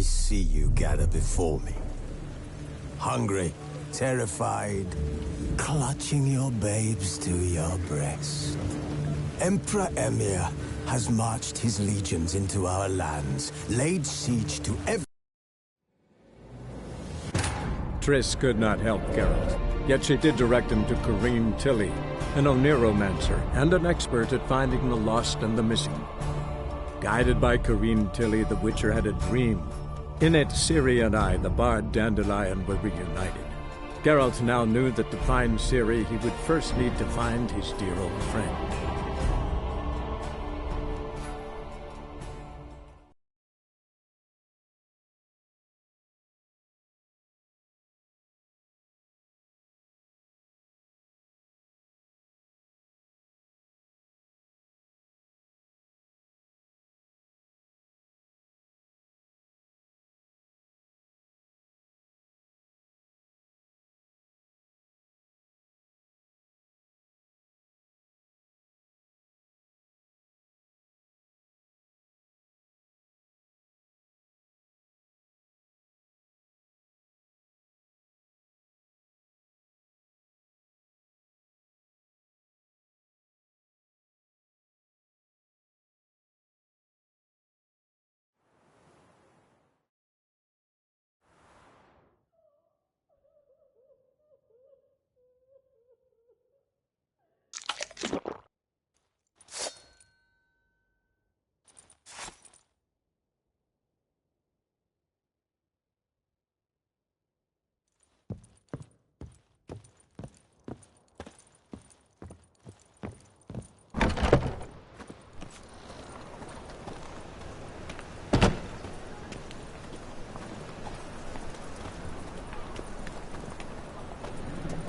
I see you gather before me. Hungry, terrified, clutching your babes to your breast. Emperor Emir has marched his legions into our lands, laid siege to every... Triss could not help Geralt, yet she did direct him to Corrine Tilly, an Oniromancer and an expert at finding the lost and the missing. Guided by Corrine Tilly, the Witcher had a dream. In it, Ciri and I, the bard Dandelion, were reunited. Geralt now knew that to find Ciri, he would first need to find his dear old friend.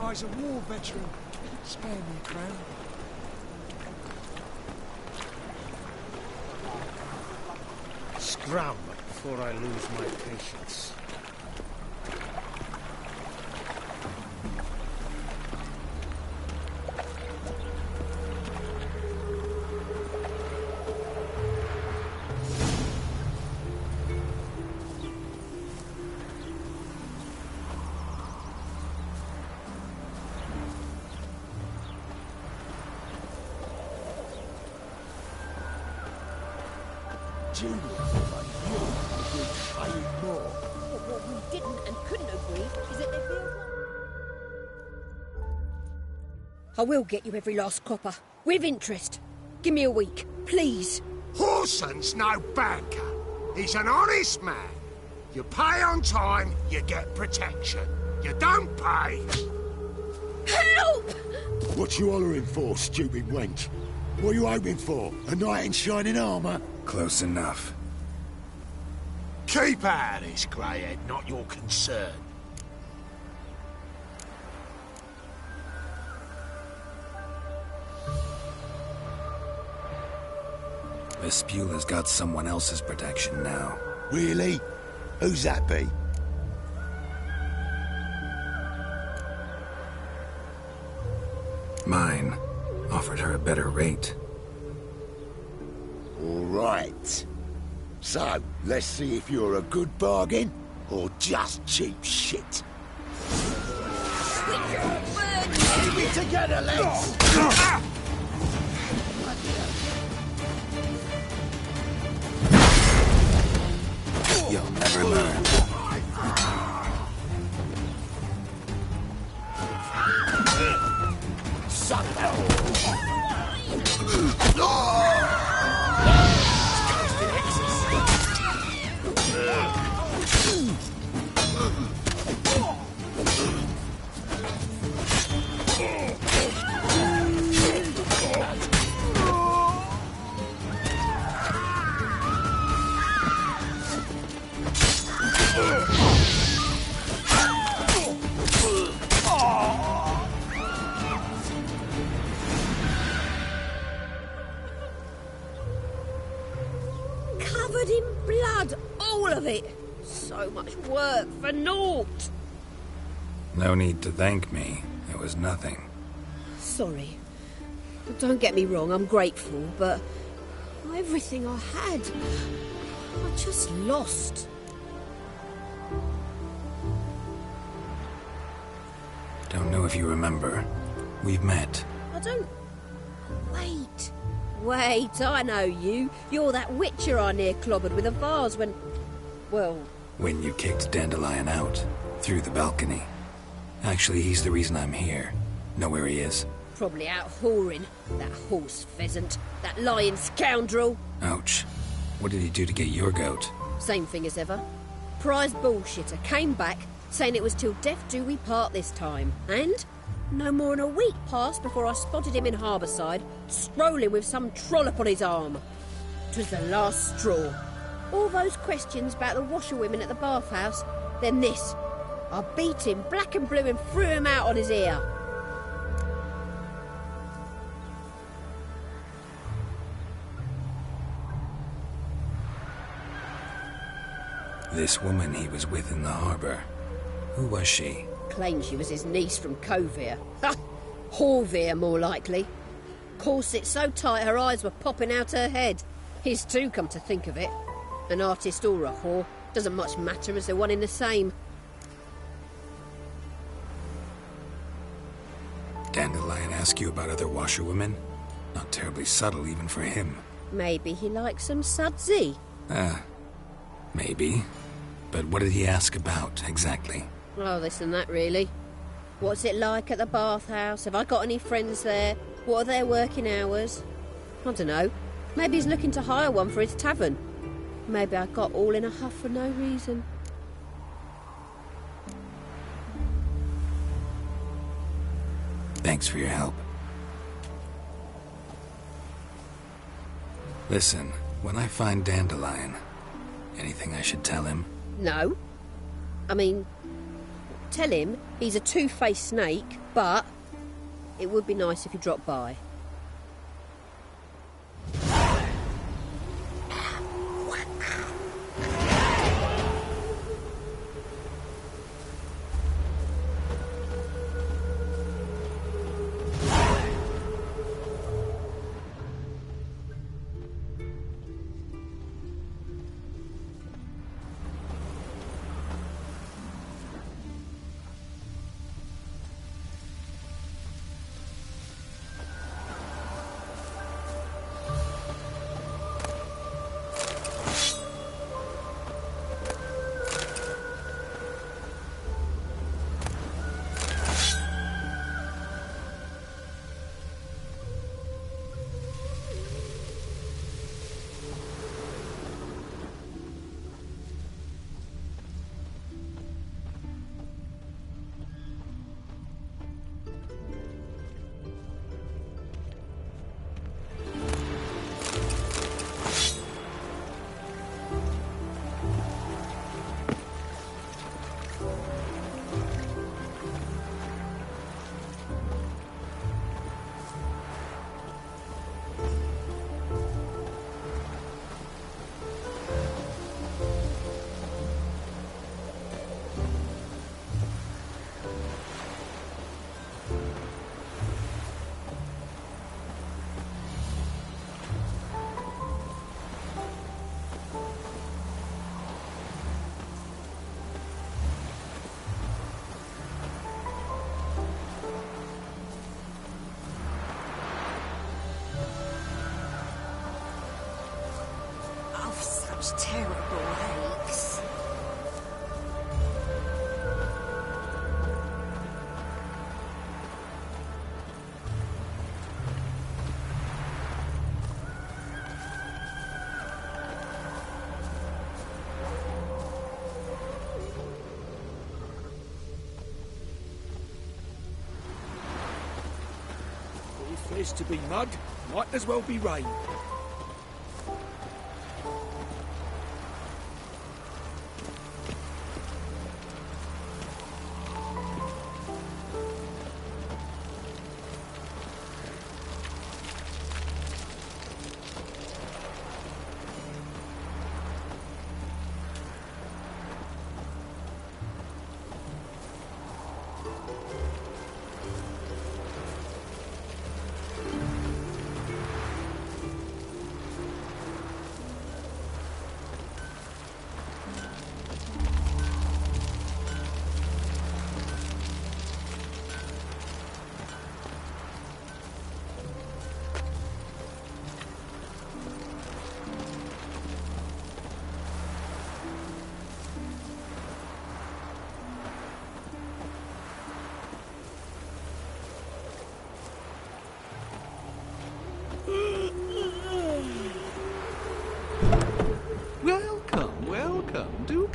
He's a war veteran. Spare me a crown. Scram before I lose my patience. What we didn't and couldn't agree is that there'd be a war. I will get you every last copper, with interest. Give me a week, please. Whoreson's no banker. He's an honest man. You pay on time, you get protection. You don't pay... Help! What you hollering for, stupid wench? What are you hoping for? A knight in shining armour? Close enough. Keep out of this, greyhead, not your concern. Vespula's got someone else's protection now. Really? Who's that be? Mine. Offered her a better rate. All right. So, let's see if you're a good bargain, or just cheap shit. Keep it together, lads! You'll never learn. Suck that! Covered in blood, all of it. So much work for naught. No need to thank me. It was nothing. Sorry. Don't get me wrong, I'm grateful, but everything I had, I just lost. Don't know if you remember. We've met. I don't... Wait, I know you. You're that witcher I near clobbered with a vase when... Well... When you kicked Dandelion out, through the balcony. Actually, he's the reason I'm here. Know where he is? Probably out whoring. That horse pheasant. That lying scoundrel. Ouch. What did he do to get your goat? Same thing as ever. Prize bullshitter came back, saying it was till death do we part this time. And no more than a week passed before I spotted him in Harbourside, strolling with some trollop on his arm. 'Twas the last straw. All those questions about the washerwomen at the bathhouse, then this. I beat him black and blue and threw him out on his ear. This woman he was with in the harbour. Who was she? Claimed she was his niece from Covere. Ha! Horvere, more likely. Corset so tight her eyes were popping out her head. His too, come to think of it. An artist or a whore. Doesn't much matter as they're one in the same. Dandelion ask you about other washerwomen? Not terribly subtle even for him. Maybe he likes some sudsy. Maybe. But what did he ask about, exactly? Oh, this and that, really. What's it like at the bathhouse? Have I got any friends there? What are their working hours? I don't know. Maybe he's looking to hire one for his tavern. Maybe I got all in a huff for no reason. Thanks for your help. Listen, when I find Dandelion, anything I should tell him? No. I mean, tell him he's a two-faced snake, but it would be nice if he dropped by. Terrible aches. If there's to be mud, might as well be rain.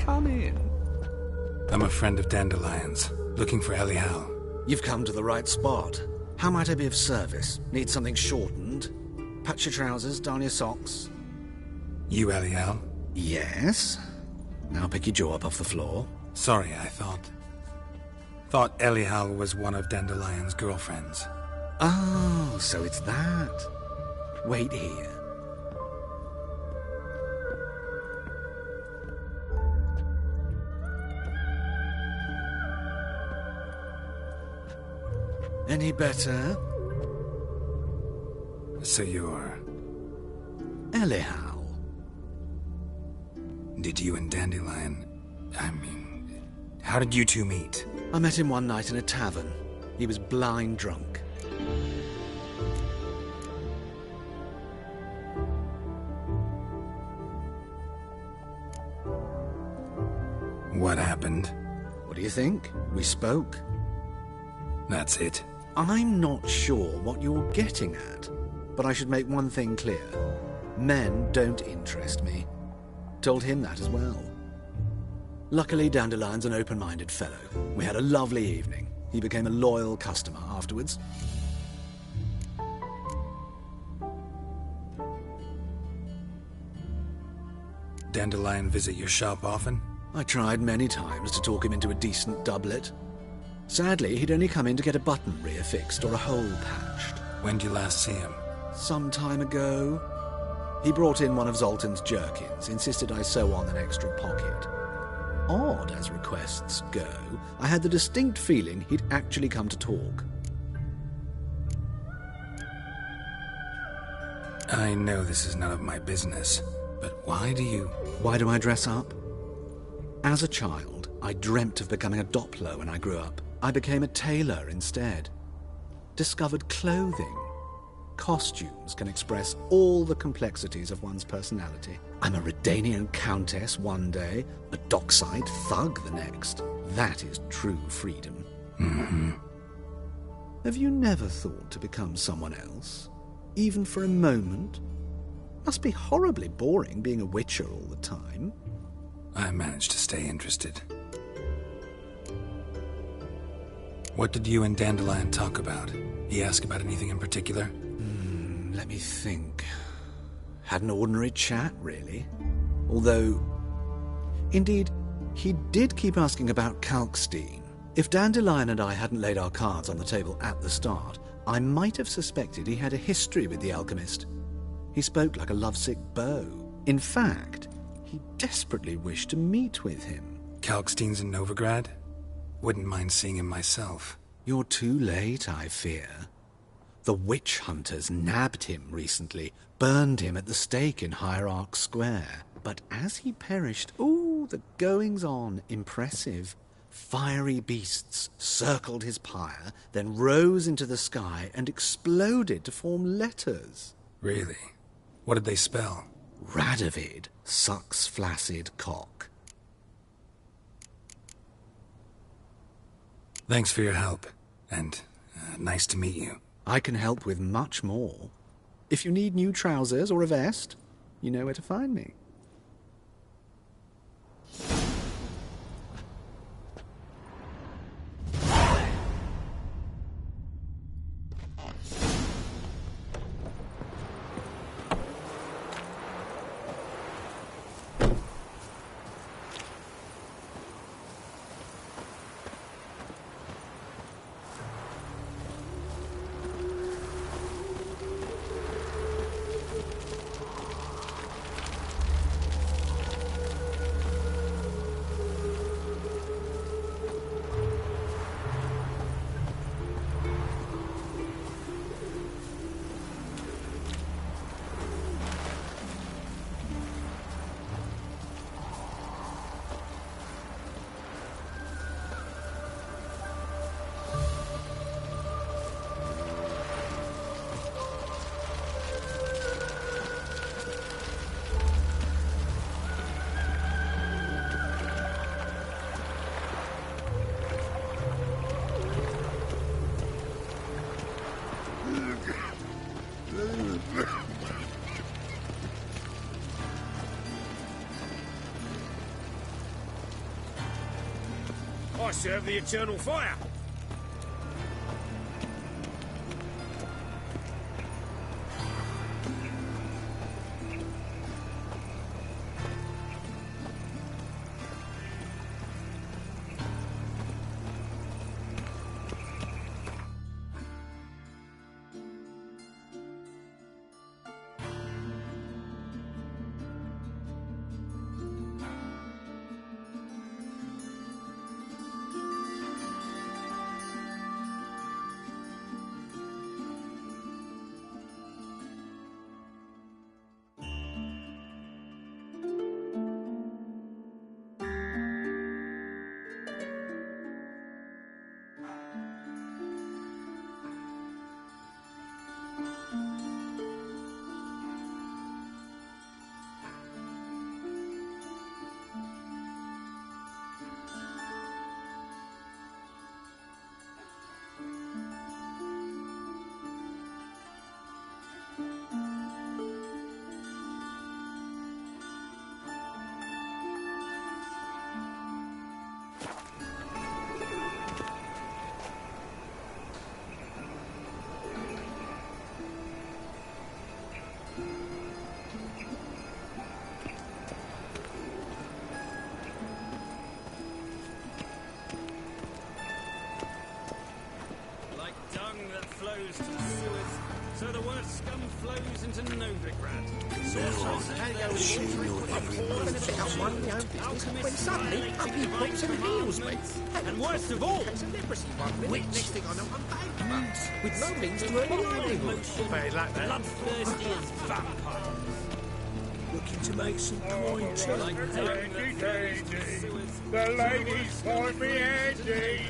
Come in. I'm a friend of Dandelion's, looking for Elial. You've come to the right spot. How might I be of service? Need something shortened? Patch your trousers, darn your socks. You Elial? Yes. Now pick your jaw up off the floor. Sorry, I thought Elial was one of Dandelion's girlfriends. Oh, so it's that. Wait here. Any better? So you're... Elial. Did you and Dandelion... how did you two meet? I met him one night in a tavern. He was blind drunk. What happened? What do you think? We spoke. That's it. I'm not sure what you're getting at, but I should make one thing clear. Men don't interest me. Told him that as well. Luckily, Dandelion's an open-minded fellow. We had a lovely evening. He became a loyal customer afterwards. Dandelion visit your shop often? I tried many times to talk him into a decent doublet. Sadly, he'd only come in to get a button reaffixed or a hole patched. When did you last see him? Some time ago. He brought in one of Zoltan's jerkins, insisted I sew on an extra pocket. Odd as requests go, I had the distinct feeling he'd actually come to talk. I know this is none of my business, but why do I dress up? As a child, I dreamt of becoming a Doppler when I grew up. I became a tailor instead. Discovered clothing. Costumes can express all the complexities of one's personality. I'm a Redanian countess one day, a dockside thug the next. That is true freedom. Mm-hmm. Have you never thought to become someone else? Even for a moment? Must be horribly boring being a witcher all the time. I managed to stay interested. What did you and Dandelion talk about? He asked about anything in particular? Let me think. Had an ordinary chat, really. Although, indeed, he did keep asking about Kalkstein. If Dandelion and I hadn't laid our cards on the table at the start, I might have suspected he had a history with the alchemist. He spoke like a lovesick beau. In fact, he desperately wished to meet with him. Kalkstein's in Novigrad? Wouldn't mind seeing him myself. You're too late, I fear. The witch hunters nabbed him recently, burned him at the stake in Hierarch Square. But as he perished, the goings-on, impressive. Fiery beasts circled his pyre, then rose into the sky and exploded to form letters. Really? What did they spell? Radovid sucks flaccid cock. Thanks for your help, and nice to meet you. I can help with much more. If you need new trousers or a vest, you know where to find me. serve the eternal fire. To the sewers, so the worst scum flows into Novigrad. When suddenly, up he pops and heals me. And worst of all, It's a leprosy one minute, next thing I know I'm bankrupt, with no means to earn a livelihood. Very like that. bloodthirsty as vampires. Looking to make some coin too. The ladies call me Andy.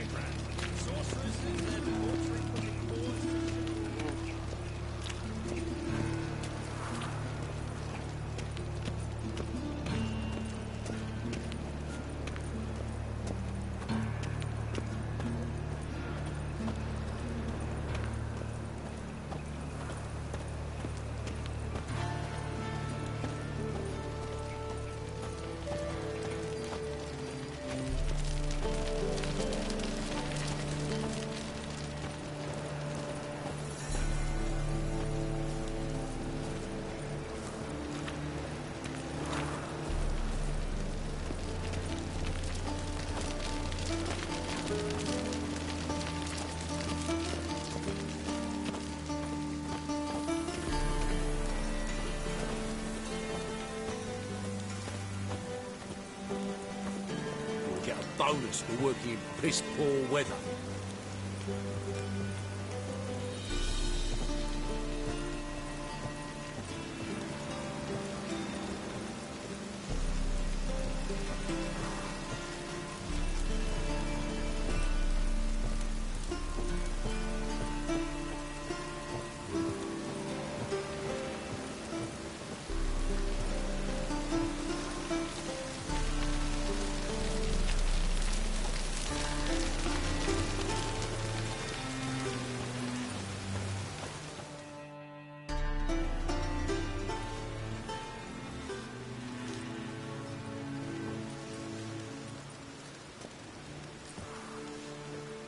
Bonus for working in piss-poor weather.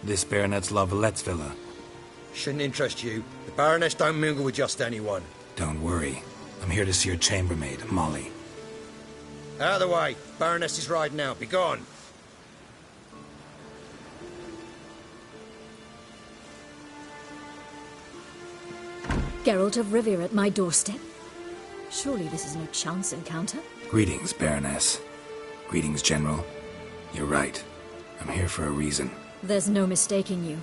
This Baronet's Lavallette's villa. Shouldn't interest you. The Baroness don't mingle with just anyone. Don't worry. I'm here to see your chambermaid, Molly. Out of the way. Baroness is riding out. Be gone. Geralt of Rivia at my doorstep? Surely this is no chance encounter? Greetings, Baroness. Greetings, General. You're right. I'm here for a reason. There's no mistaking you.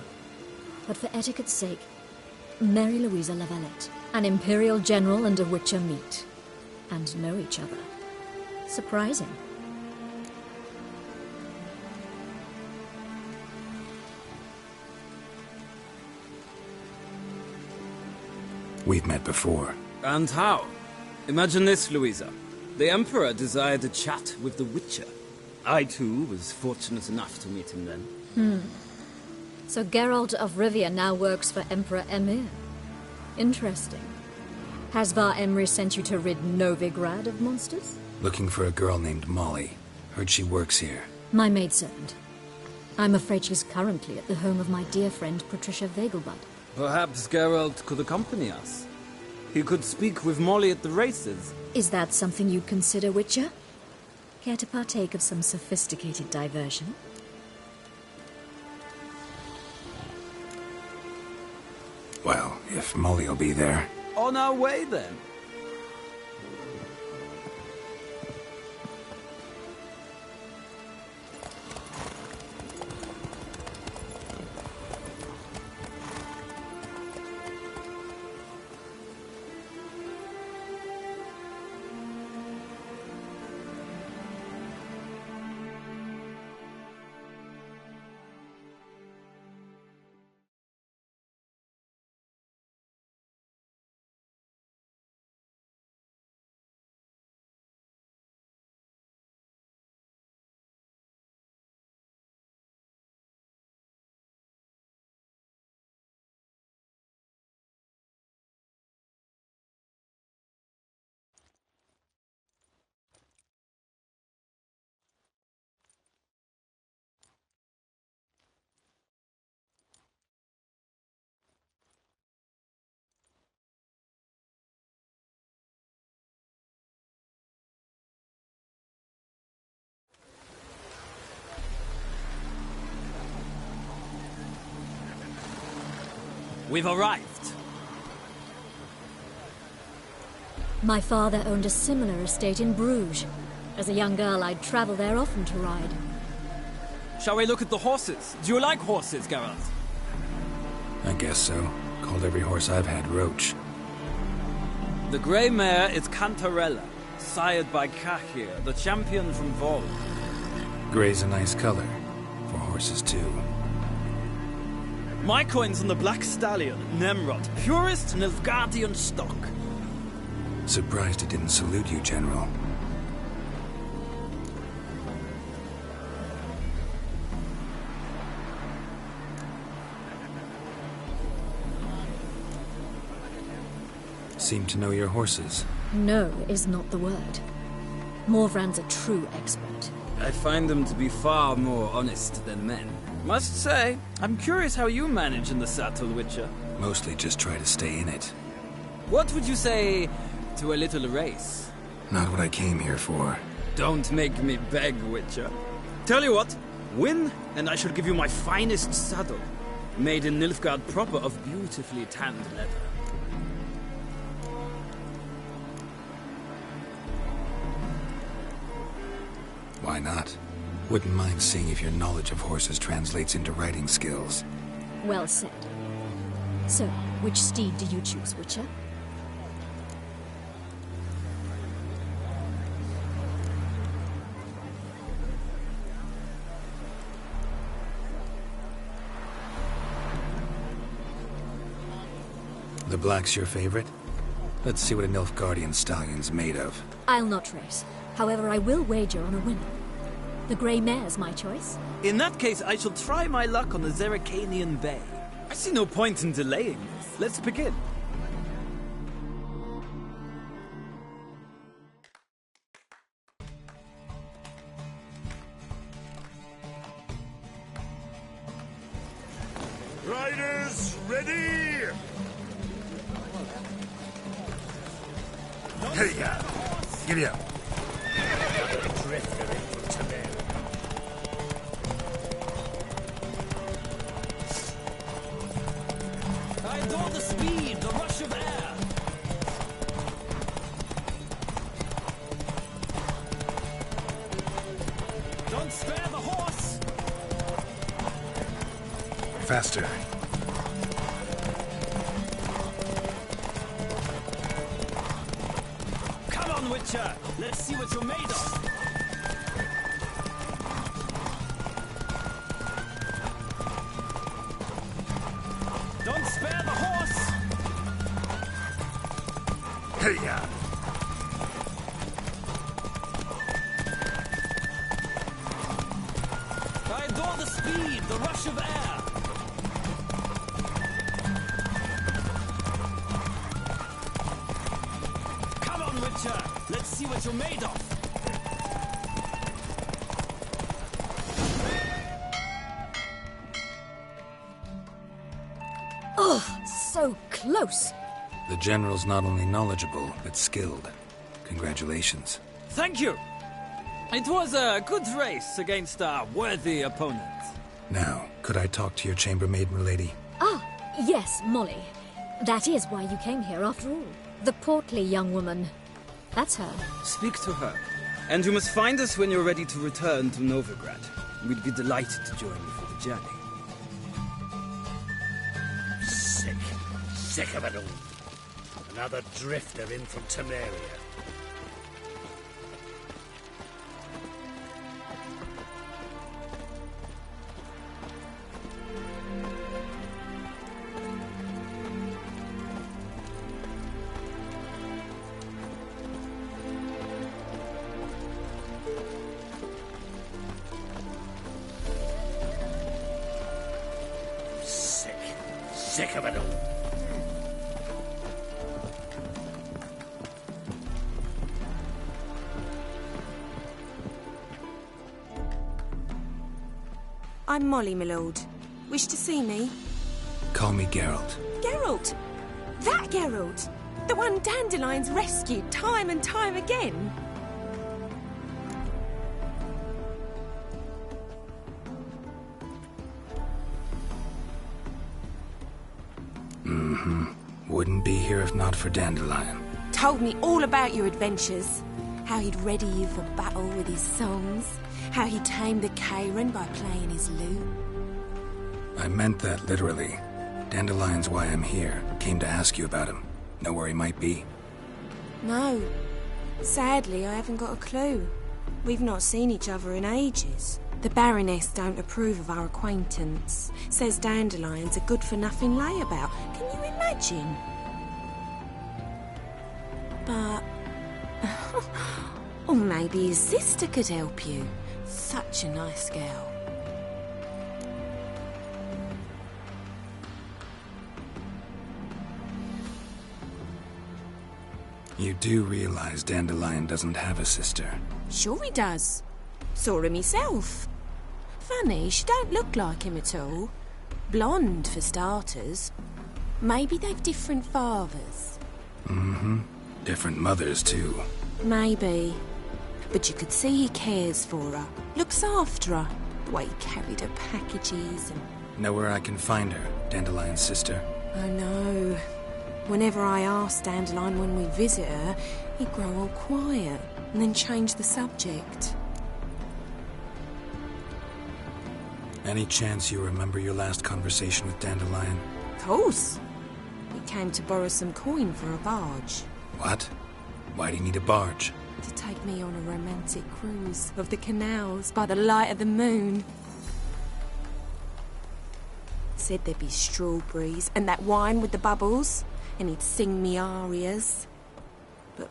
But for etiquette's sake, Mary Louisa Lavalette, an Imperial General and a Witcher meet. And know each other. Surprising. We've met before. And how? Imagine this, Louisa. The Emperor desired a chat with the Witcher. I, too, was fortunate enough to meet him then. So Geralt of Rivia now works for Emperor Emir. Interesting. Has Var Emry sent you to rid Novigrad of monsters? Looking for a girl named Molly. Heard she works here. My maidservant. I'm afraid she's currently at the home of my dear friend Patricia Vegelbud. Perhaps Geralt could accompany us. He could speak with Molly at the races. Is that something you'd consider, Witcher? Care to partake of some sophisticated diversion? Well, if Molly will be there. On our way, then. We've arrived. My father owned a similar estate in Bruges. As a young girl, I'd travel there often to ride. Shall we look at the horses? Do you like horses, Geralt? I guess so. Called every horse I've had Roach. The grey mare is Cantarella, sired by Cahir, the champion from Vol. Grey's a nice color. For horses, too. My coin's on the Black Stallion, Nemrod, purest Nilfgaardian stock. Surprised it didn't salute you, General. Seem to know your horses. No is not the word. Morvran's a true expert. I find them to be far more honest than men. Must say, I'm curious how you manage in the saddle, Witcher. Mostly just try to stay in it. What would you say to a little race? Not what I came here for. Don't make me beg, Witcher. Tell you what, win, and I shall give you my finest saddle. Made in Nilfgaard proper of beautifully tanned leather. Why not? Wouldn't mind seeing if your knowledge of horses translates into riding skills. Well said. So, which steed do you choose, Witcher? The black's your favorite? Let's see what a Nilfgaardian stallion's made of. I'll not race. However, I will wager on a winner. The grey mare's my choice. In that case, I shall try my luck on the Zerrikanian Bay. I see no point in delaying this. Let's begin. Riders, ready! Here you go. Give it up. I adore the speed, the rush of air. Don't spare the horse. Faster. Come on, Witcher. Let's see what you're made of. Don't spare the horse. Here you go. I adore the speed, the rush of air. Come on, Witcher. Let's see what you're made of. Ugh, so close. The General's not only knowledgeable, but skilled. Congratulations. Thank you. It was a good race against a worthy opponent. Now, could I talk to your chambermaid, milady? Ah, yes, Molly. That is why you came here after all. The portly young woman. That's her. Speak to her. And you must find us when you're ready to return to Novigrad. We'd be delighted to join you for the journey. Sick of it all. Another drifter in from Temeria. Sick of it all. I'm Molly, my lord. Wish to see me? Call me Geralt. Geralt! That Geralt! The one Dandelion's rescued time and time again! Wouldn't be here if not for Dandelion. Told me all about your adventures. How he'd ready you for battle with his songs. How he tamed the Kairan by playing his lute. I meant that literally. Dandelion's why I'm here. Came to ask you about him. Know where he might be? No. Sadly, I haven't got a clue. We've not seen each other in ages. The Baroness don't approve of our acquaintance. Says Dandelion's a good-for-nothing layabout. Can you imagine? But... or maybe his sister could help you. Such a nice girl. You do realize Dandelion doesn't have a sister? Sure he does. Saw him himself. Funny, she don't look like him at all. Blonde, for starters. Maybe they've different fathers. Different mothers, too. Maybe. But you could see he cares for her. Looks after her. The way he carried her packages and... Know where I can find her, Dandelion's sister? I know. Whenever I ask Dandelion when we visit her, he'd grow all quiet and then change the subject. Any chance you remember your last conversation with Dandelion? Of course. He came to borrow some coin for a barge. What? Why do you need a barge? To take me on a romantic cruise of the canals by the light of the moon. Said there'd be strawberries and that wine with the bubbles, and he'd sing me arias. But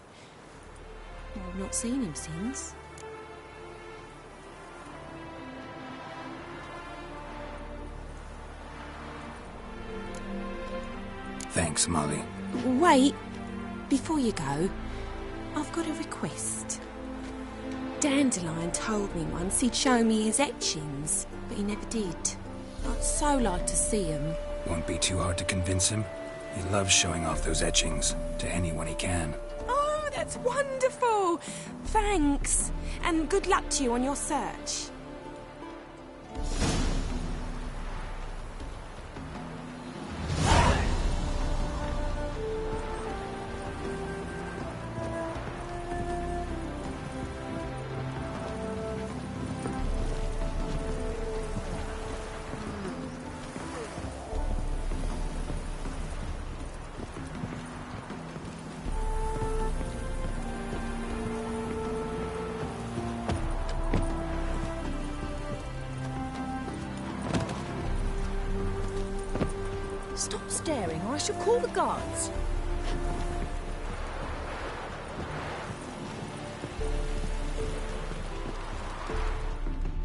I've not seen him since. Thanks, Molly. Wait, before you go, I've got a request. Dandelion told me once he'd show me his etchings, but he never did. I'd so like to see them. Won't be too hard to convince him. He loves showing off those etchings to anyone he can. Oh, that's wonderful! Thanks, and good luck to you on your search. Stop staring or I shall call the guards.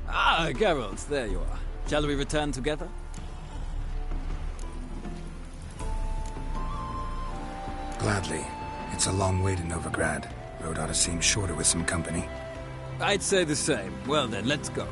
Ah, Geralt, there you are. Shall we return together? Gladly. It's a long way to Novigrad. Road ought to seem shorter with some company. I'd say the same. Well then, let's go.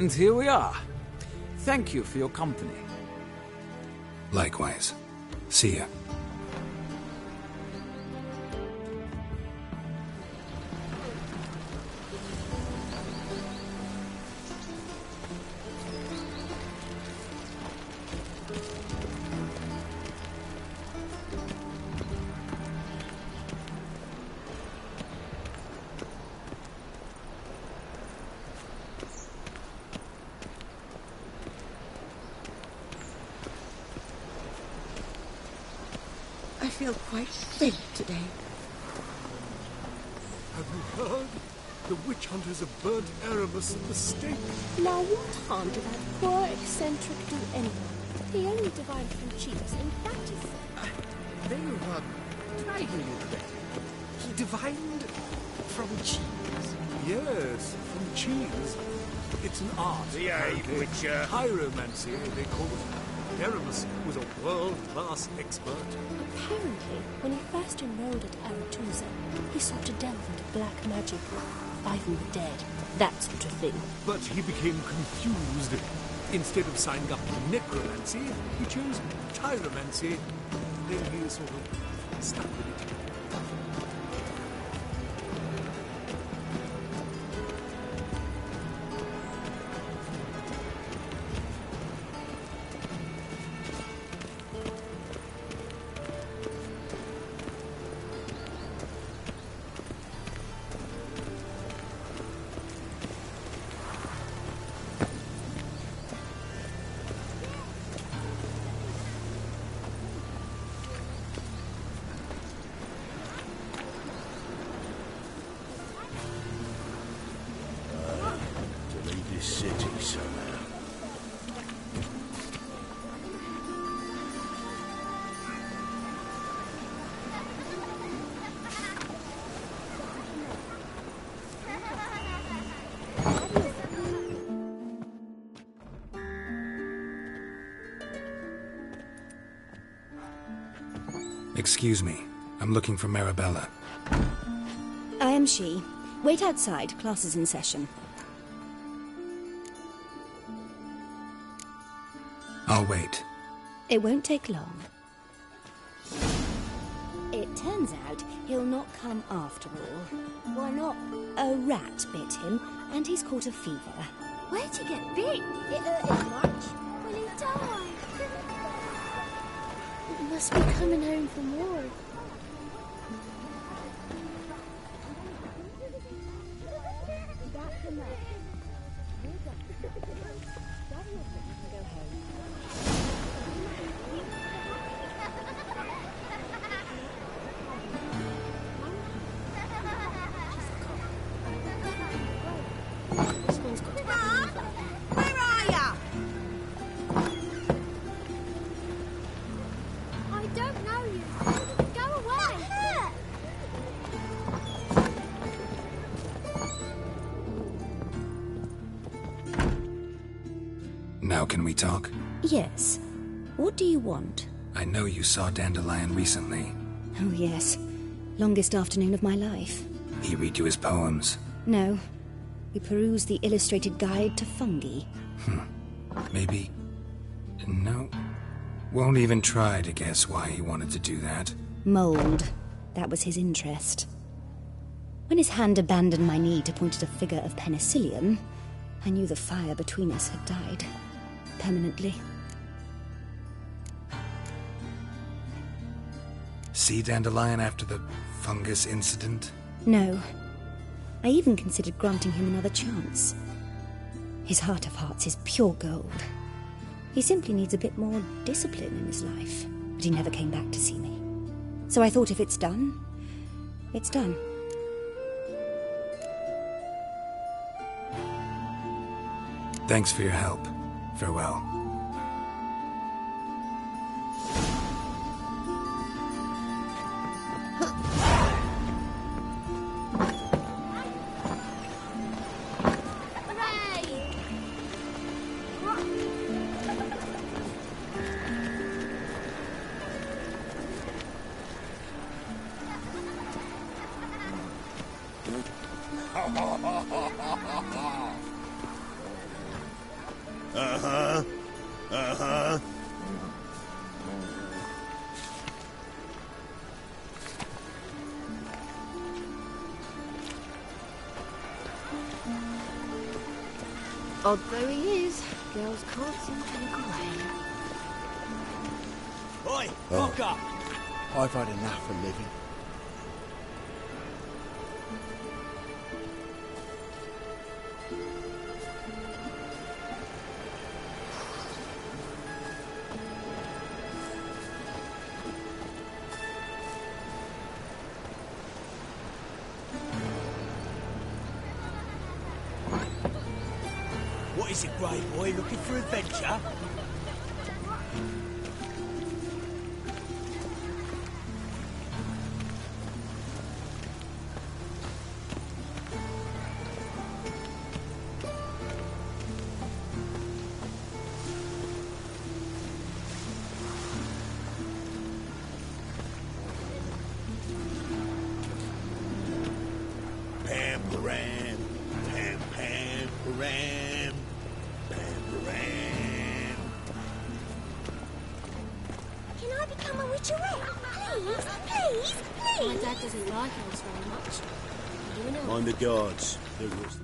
And here we are. Thank you for your company. Likewise. See ya. I feel quite faint today. Have you heard? The witch hunters have burnt Erebus at the stake. Now what harm did that poor eccentric do anyway? He only divined from cheats, and that is... Did I hear you correctly? He divined from cheese? Yes, from cheese. It's an art. Behave, Witcher. Pyromancy, they call it. Erebus was a world-class expert. Apparently, when he first enrolled at Aretusa, he sought to delve into black magic, reviving the dead, that sort of thing. But he became confused. Instead of signing up to necromancy, he chose tyromancy. Then he sort of stuck with it. City somehow. Excuse me. I'm looking for Marabella. I am she. Wait outside. Class is in session. I'll wait. It won't take long. It turns out he'll not come after all. Why not? A rat bit him, and he's caught a fever. Where'd you get bit? It hurt in March. Will he die? He must be coming home from war. That's enough. Now can we talk? Yes. What do you want? I know you saw Dandelion recently. Oh, yes. Longest afternoon of my life. He read you his poems? No. We perused the illustrated guide to fungi. Maybe... No. Won't even try to guess why he wanted to do that. Mold. That was his interest. When his hand abandoned my knee to point at a figure of penicillium, I knew the fire between us had died. Permanently. See Dandelion after the fungus incident? No. I even considered granting him another chance. His heart of hearts is pure gold. He simply needs a bit more discipline in his life. But he never came back to see me. So I thought if it's done, it's done. Thanks for your help. Farewell. Uh-huh. Uh-huh. Odd though he is, girls can't seem to look away. Oi, fuck up! I've had enough of living. What is it, Grey Boy? Looking for adventure? Pam-param, pam-pam-param, pam-param. Can I become a witcherette? Please, please, please! My dad doesn't like elves very much. You know. Mind the guards. They're worse.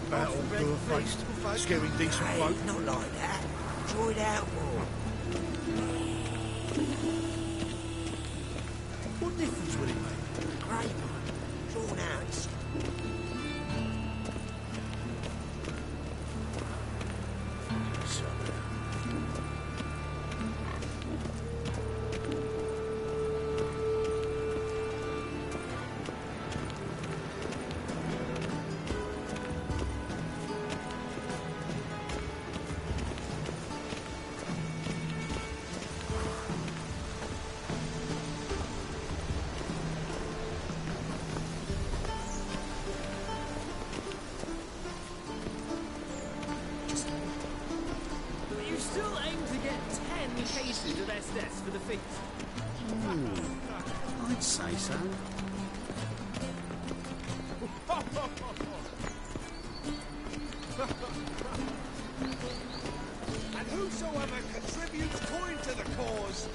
About all blue-faced, scaring decent folk. Not like that. Draw it out more. What difference would it make? Great one. Drawn out. cases of SS for the feet. I'd say so. And whosoever contributes coin to the cause,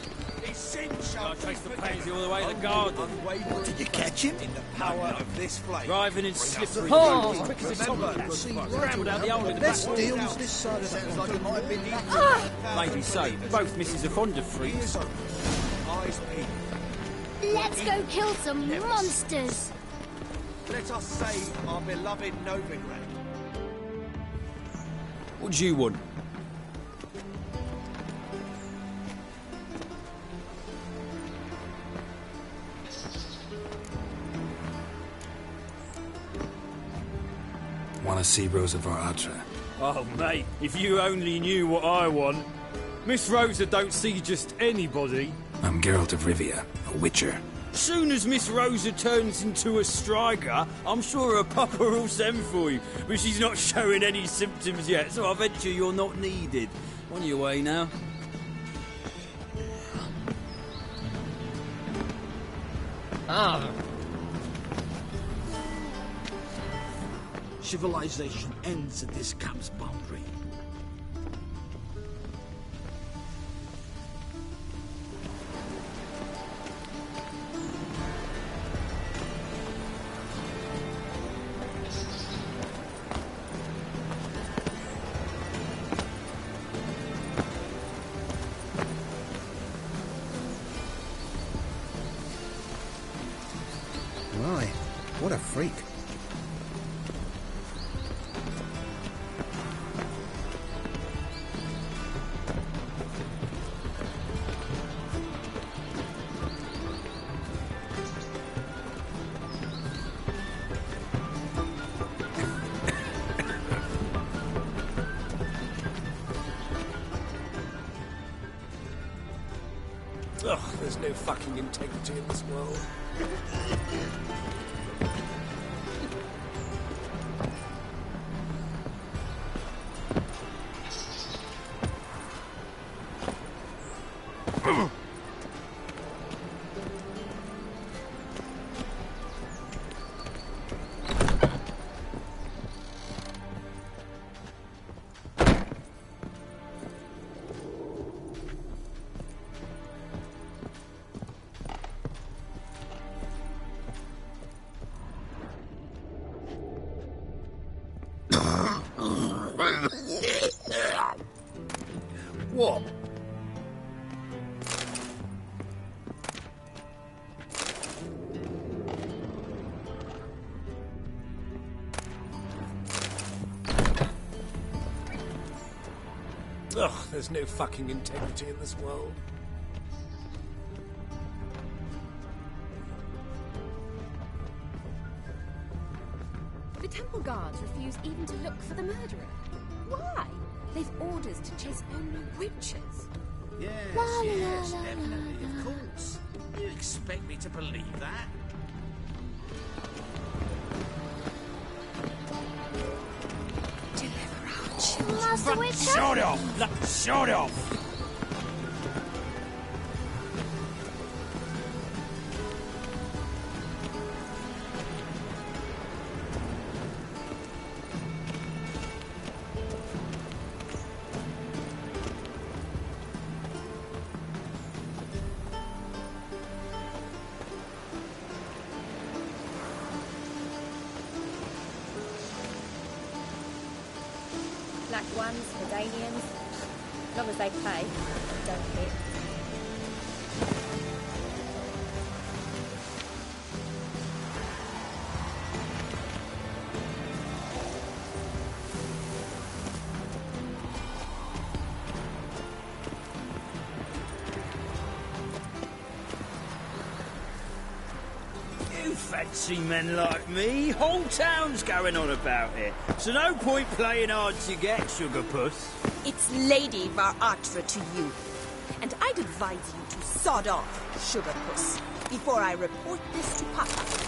his sin shall I chased the be pansy all the way to the garden. Did you catch him? In the power of this flame. Driving in slippery. Oh, quick as it's scrambled out the hole in the Let's back. deal with this side of sounds like it might have been Maybe so. Both misses are fond of freaks. Eyes peeled. Let's go kill some monsters. Let us save our beloved Novigrad. What do you want? Want to see Rosa Atra? Oh, mate, if you only knew what I want. Miss Rosa don't see just anybody. I'm Geralt of Rivia, a witcher. Soon as Miss Rosa turns into a striker, I'm sure her papa will send for you. But she's not showing any symptoms yet, so I venture you're not needed. On your way now. Civilization ends at this camp's boundary. My, what a freak. Ugh, there's no fucking integrity in this world. What? Ugh, there's no fucking integrity in this world. The temple guards refuse even to look for the murderer. Why? They've orders to chase only witches. Yes, yes, definitely, of course. You expect me to believe that? Deliver our children. Master Witcher? Shut off! Shut off! Black ones, Medanians. As long as they pay, don't hit. You fancy men like me? Whole town's going on about it. So no point playing hard to get, sugar puss. It's Lady Varatra to you. And I'd advise you to sod off, sugar puss, before I report this to Papa.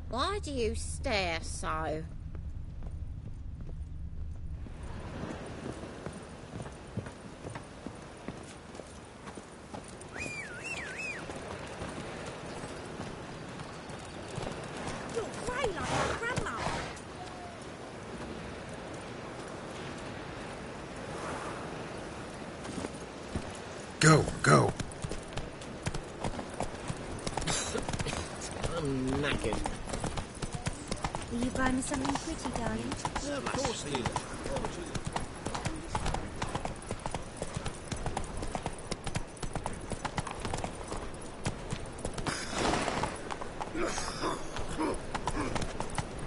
Why do you stare so? You're grey like my grandma. Go, go. I'm knackered. Will you buy me something pretty, darling? Of course he is.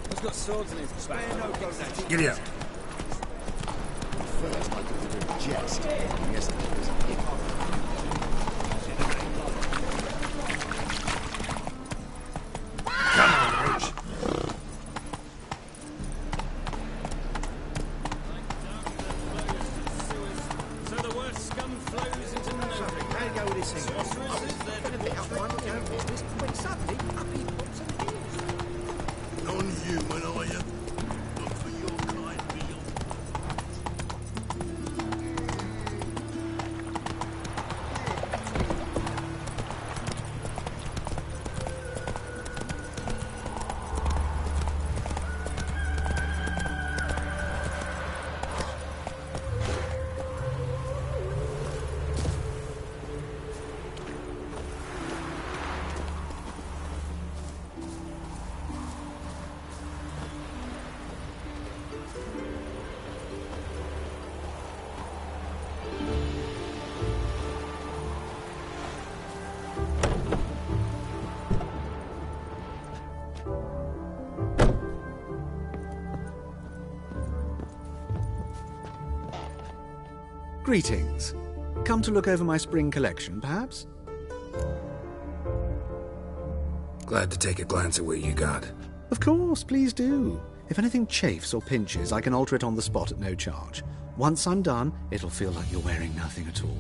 He's got swords in his back. Giddy up. First, I could do a jest. Yes, it was a hit. Come on, Roach. So the worst scum flows into nothing. How you go with this thing? I've been a bit up one down business, when suddenly up he pops and hears. Non-human, are you? Look for your kind, Bill. Greetings. Come to look over my spring collection, perhaps? Glad to take a glance at what you got. Of course, please do. If anything chafes or pinches, I can alter it on the spot at no charge. Once I'm done, it'll feel like you're wearing nothing at all.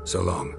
So long.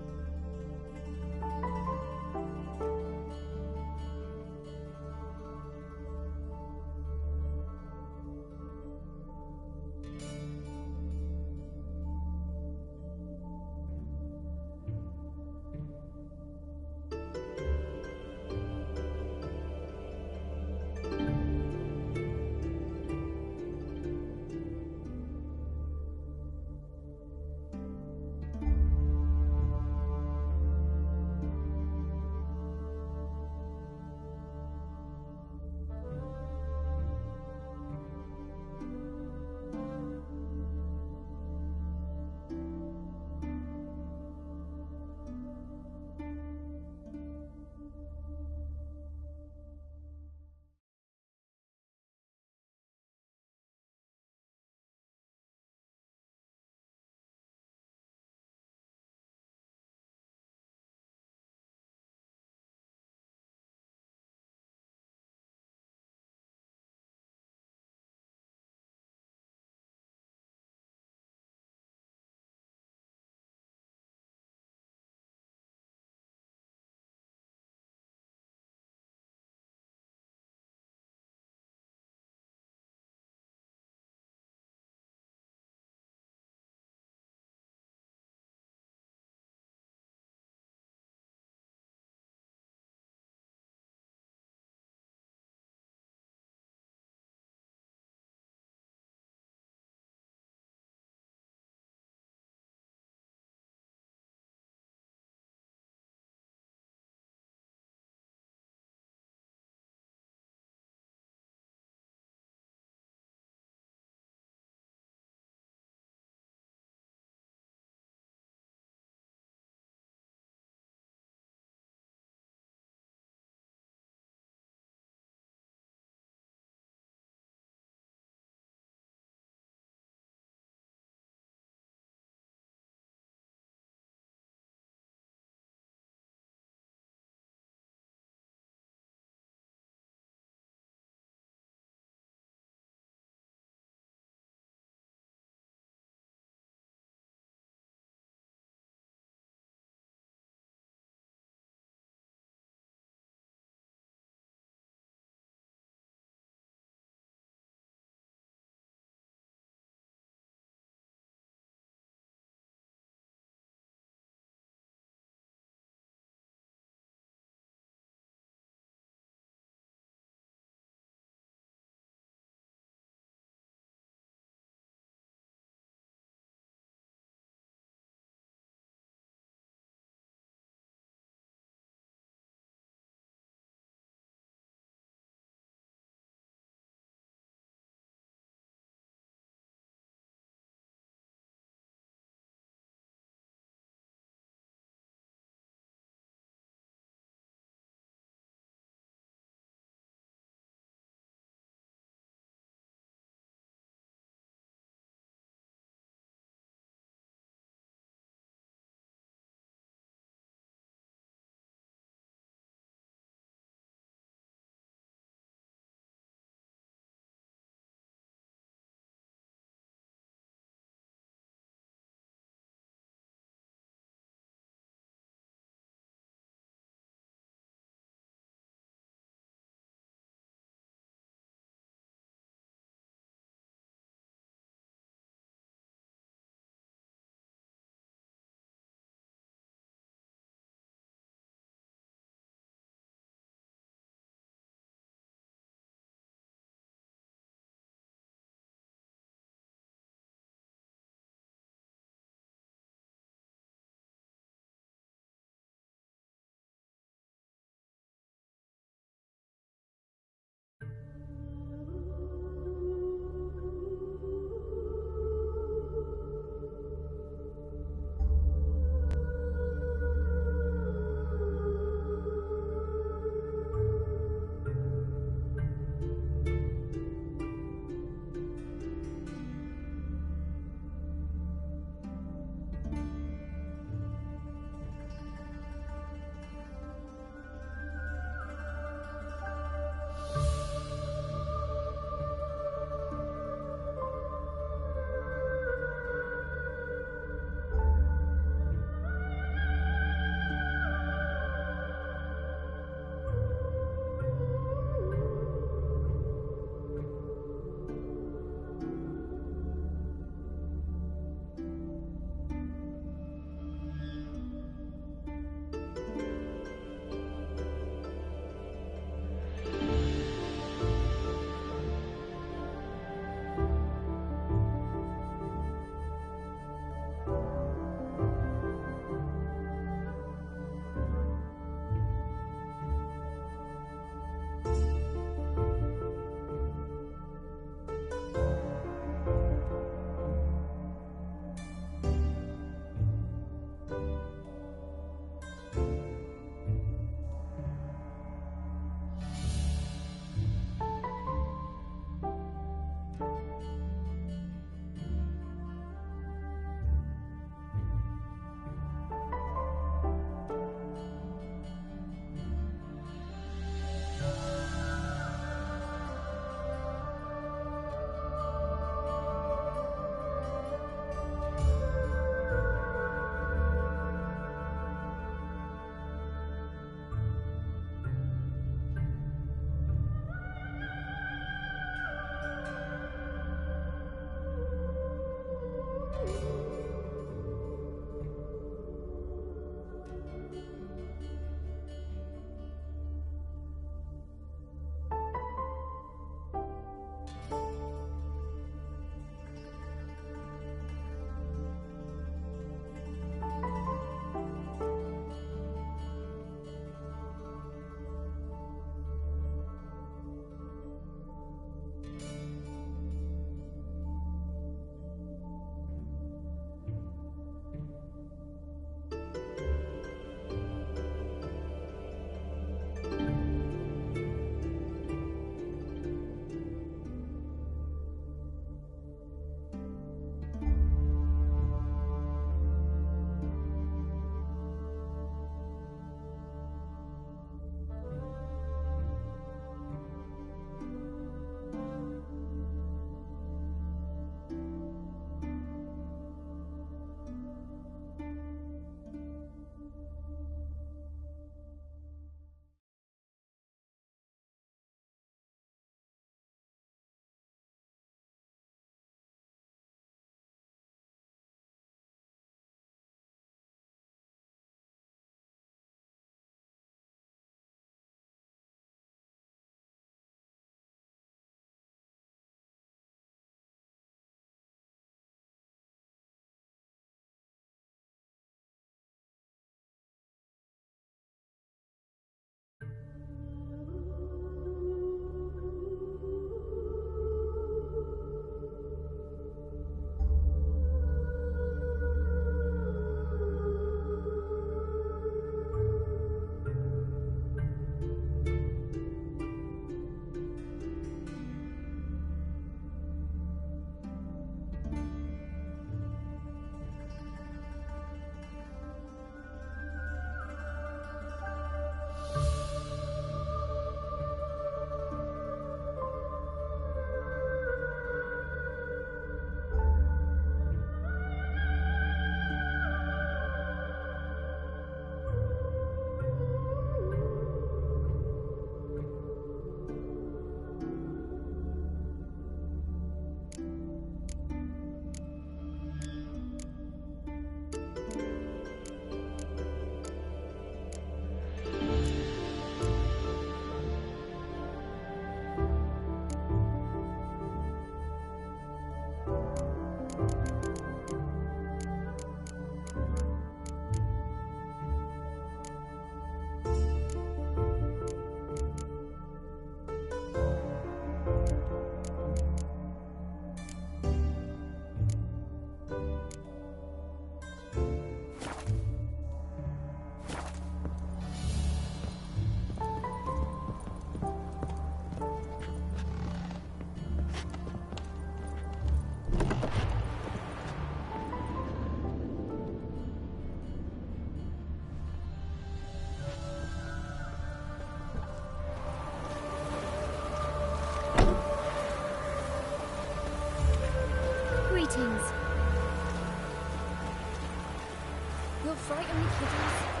You'll frighten me, kiddies.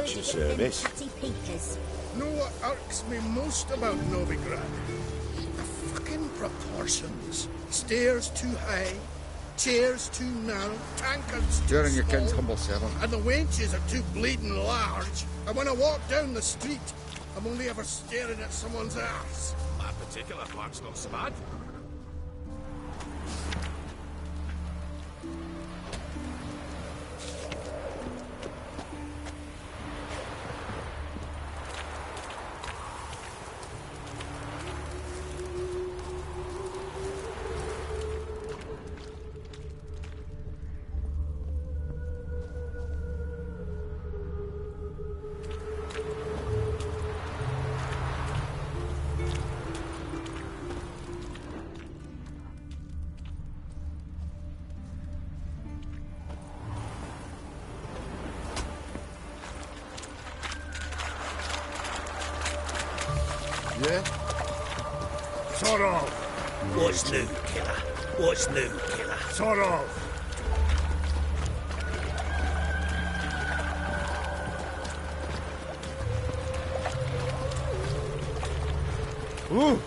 What's your service? Know what irks me most about Novigrad? The fucking proportions. Stairs too high, chairs too narrow, tankards too You're in your small, king's humble servant. and the wenches are too bleeding large. And when I walk down the street, I'm only ever staring at someone's arse. My particular part's not so bad. Yeah? Sort of. What's new, killer? What's new, killer? Sort of. Ooh.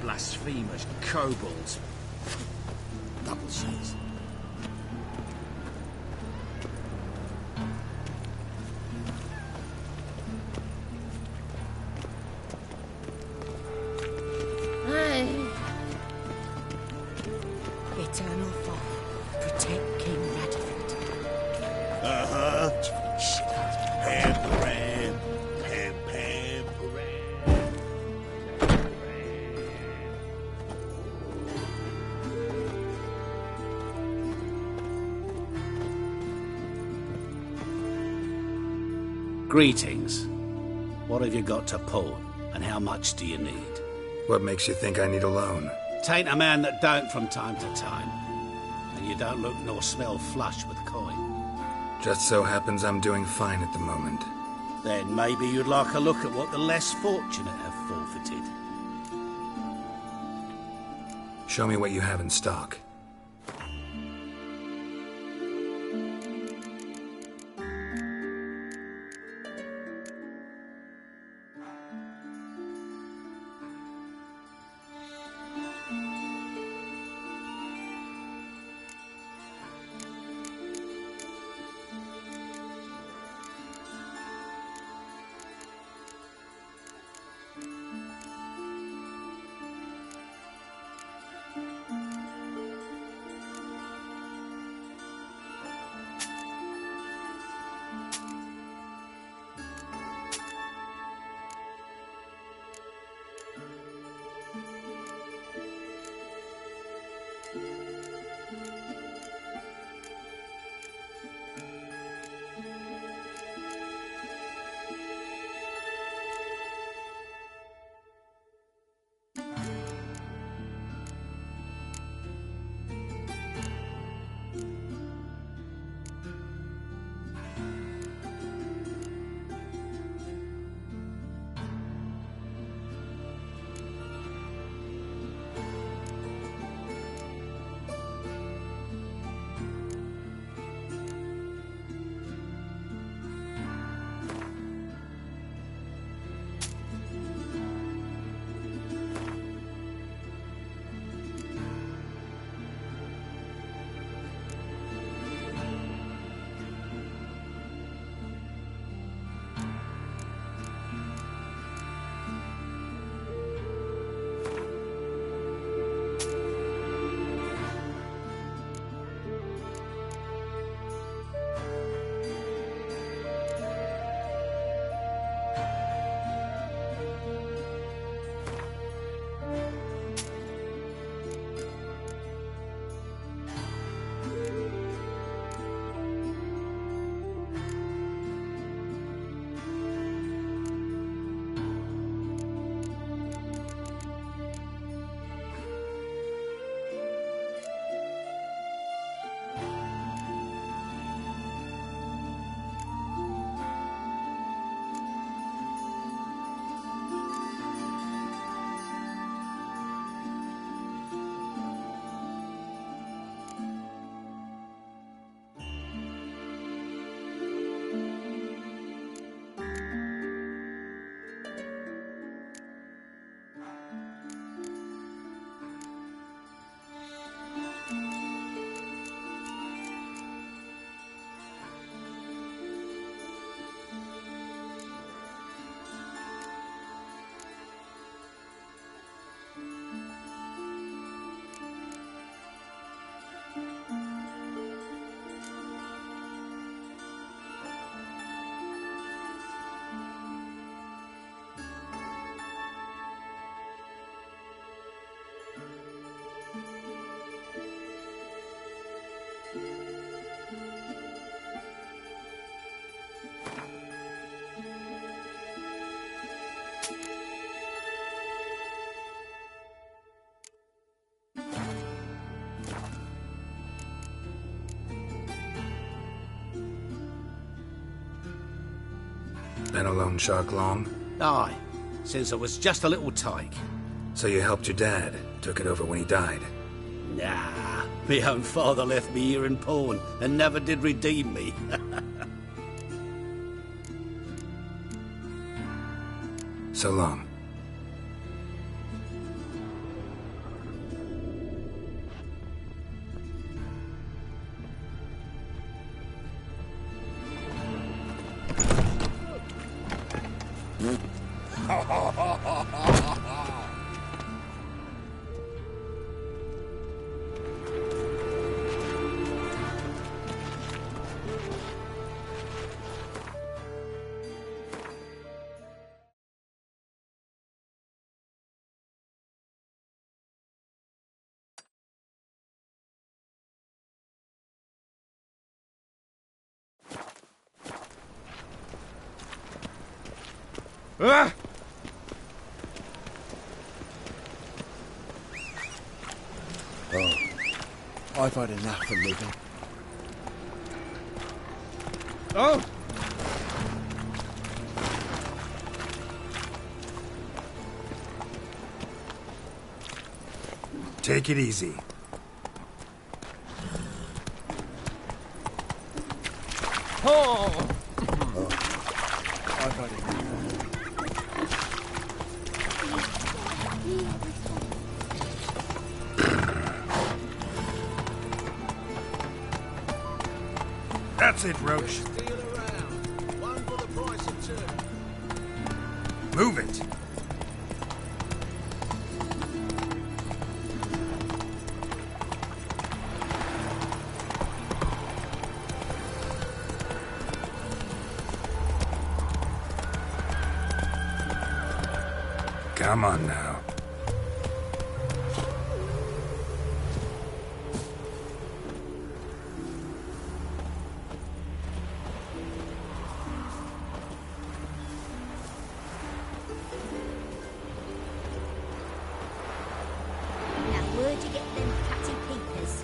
Blasphemers, kobolds. Double shoes. Eternal Father, protect King Radiford. Uh-huh. Pam, Pam, Pam, Pam, Greetings. What have you got to pawn, and how much do you need? What makes you think I need a loan? Tain't a man that don't from time to time. And you don't look nor smell flush with coin. Just so happens I'm doing fine at the moment. Then maybe you'd like a look at what the less fortunate have forfeited. Show me what you have in stock. Been a loan shark long? Aye, since I was just a little tyke. So you helped your dad, took it over when he died? Nah, my own father left me here in pawn and never did redeem me. So long. Ah! Oh, I've had enough of living. Oh! Take it easy. Oh! I've had enough. That's it, Roach. Deal around. One for the price of two. Move it. Come on now. Now, where'd you get them catty peepers?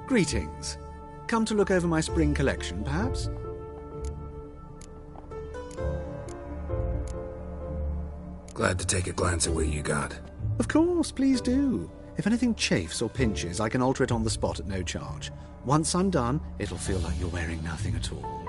Greetings. Come to look over my spring collection, perhaps? Glad to take a glance at what you got. Of course, please do. If anything chafes or pinches, I can alter it on the spot at no charge. Once I'm done, it'll feel like you're wearing nothing at all.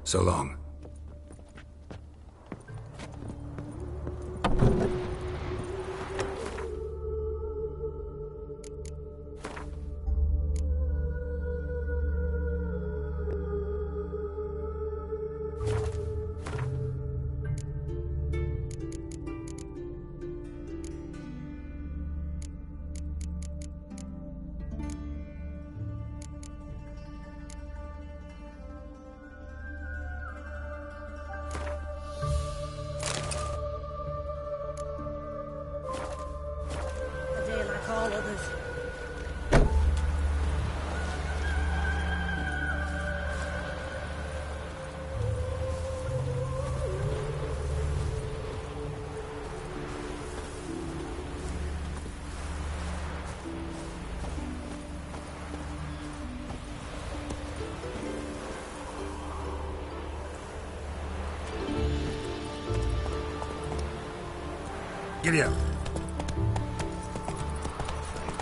So long. Giddy up.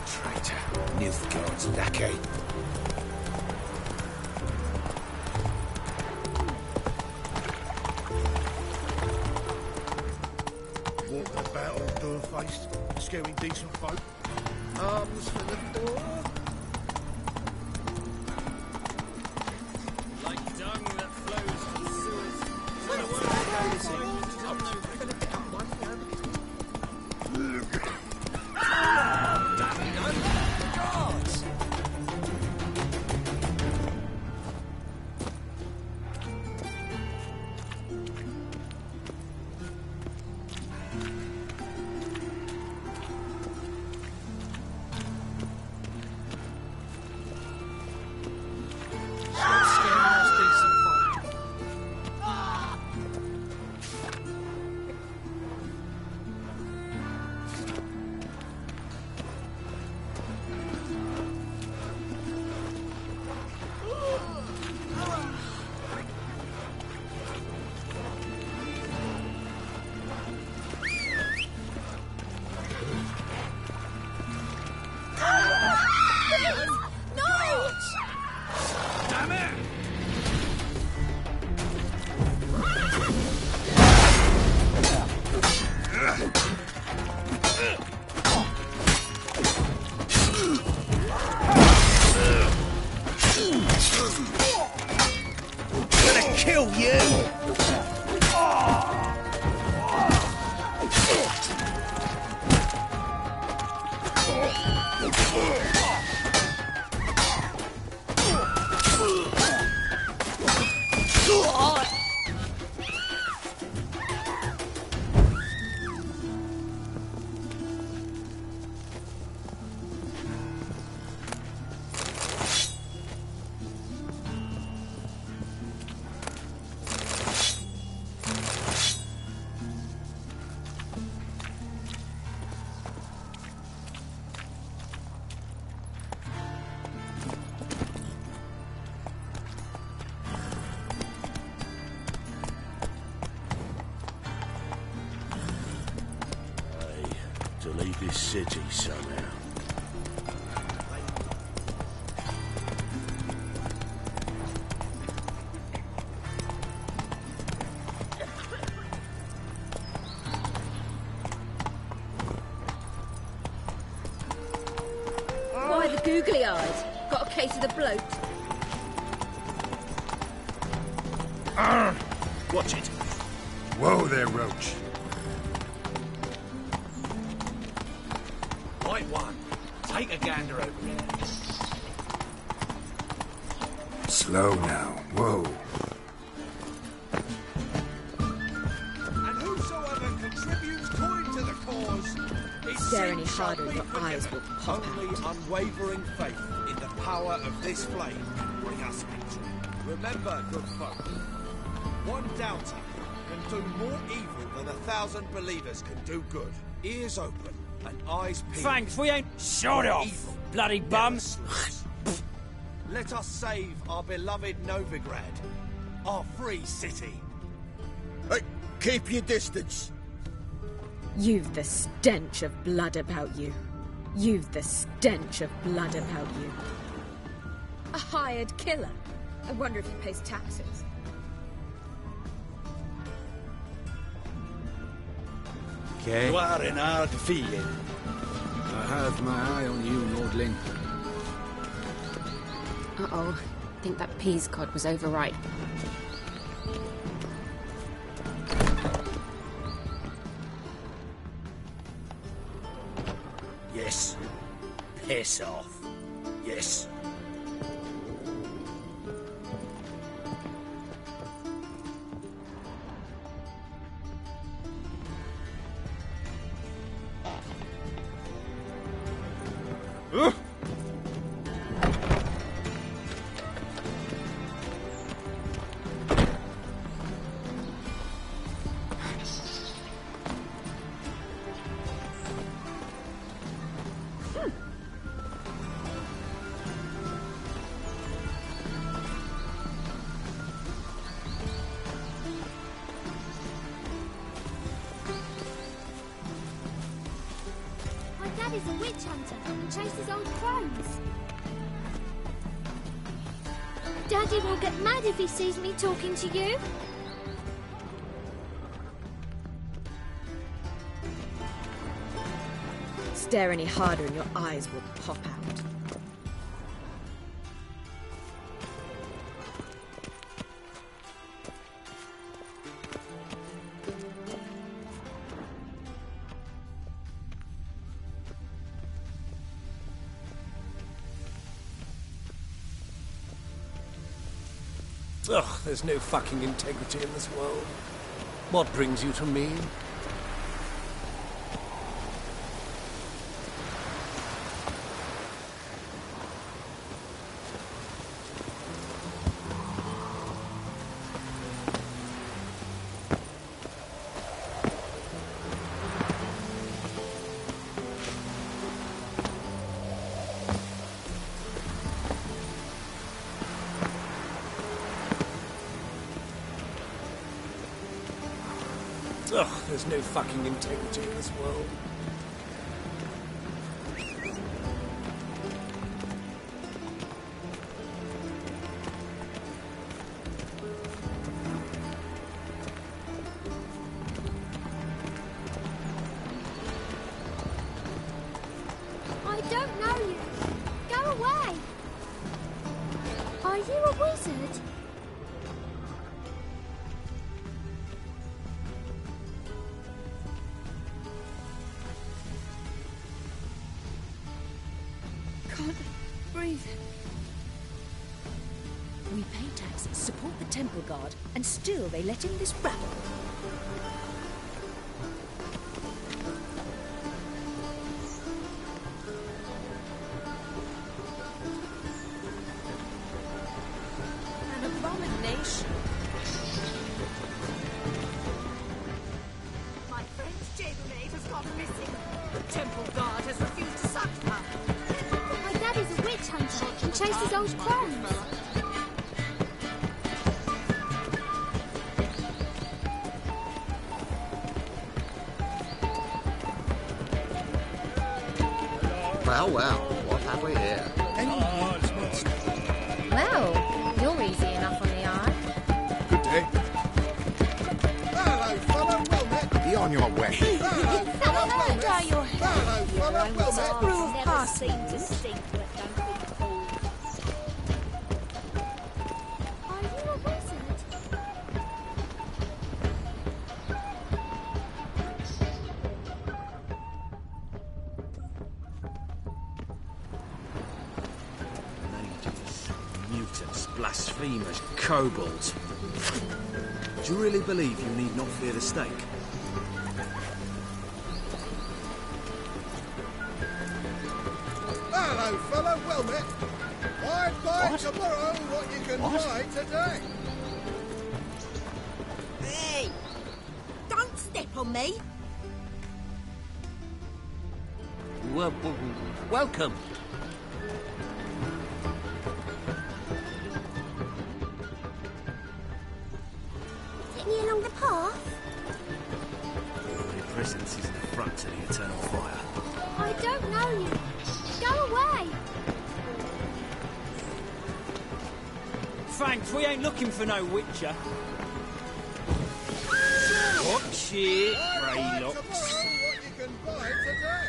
Traitor. Nilfgaard's lackey. Walking about all door-faced, scaring decent folk. Arms for the poor. Like dung that flows to the sewers. Is that a word that goes in? To leave this city somehow. Why the googly eyes? Got a case of the bloat? Watch it. Whoa there, Roach. Right one. Take a gander over here. Slow now. Whoa. And whosoever contributes coin to the cause is Stare any harder, your eyes will pop Only unwavering faith in the power of this flame bring us victory. Remember, good folk, one doubter can do more evil than 1,000 believers can do good. Ears open and eyes peeled. Thanks, we ain't... Shut off, Evil bloody never bum. sleeps. Let us save our beloved Novigrad, our free city. Hey, keep your distance. You've the stench of blood about you. You've the stench of blood about you. A hired killer. I wonder if he pays taxes. Okay. You are in hard feeling. I have my eye on you, Lordling. Uh-oh. Think that peas cod was overripe. Yes. Piss off. Yes. Daddy's a witch hunter and chases old crones. Daddy will get mad if he sees me talking to you. Stare any harder and your eyes will pop out. Ugh, there's no fucking integrity in this world. What brings you to me? Ugh, there's no fucking integrity in this world. I don't know you. Go away. Are you a wizard? Can't breathe. We pay tax, support the temple guard, and still they let in this rabble. An abomination. My friend's chambermaid has gone missing. The temple guard has refused to suck her. My daddy's a witch hunter and chases old crones. Well, well, what have we here? Well, you're easy enough on the eye. Good day. Hello, fellow, well met. Be on your way. Hello, fellow, well met. Dye your hair. Hello, fellow, well met. Screw of parsley. To stink but don't be fooled. Are you a wizard? Mages, mutants, blasphemers, kobolds. Do you really believe you need not fear the stake? Hello, fellow, well met. I buy What? tomorrow what you can What? buy today. Hey! Don't step on me! Welcome. Take me along the path? Your presence is an affront to the eternal fire. I don't know you. Go away. Thanks, we ain't looking for no witcher. Watch it, I buy grey tomorrow locks. what you can buy today.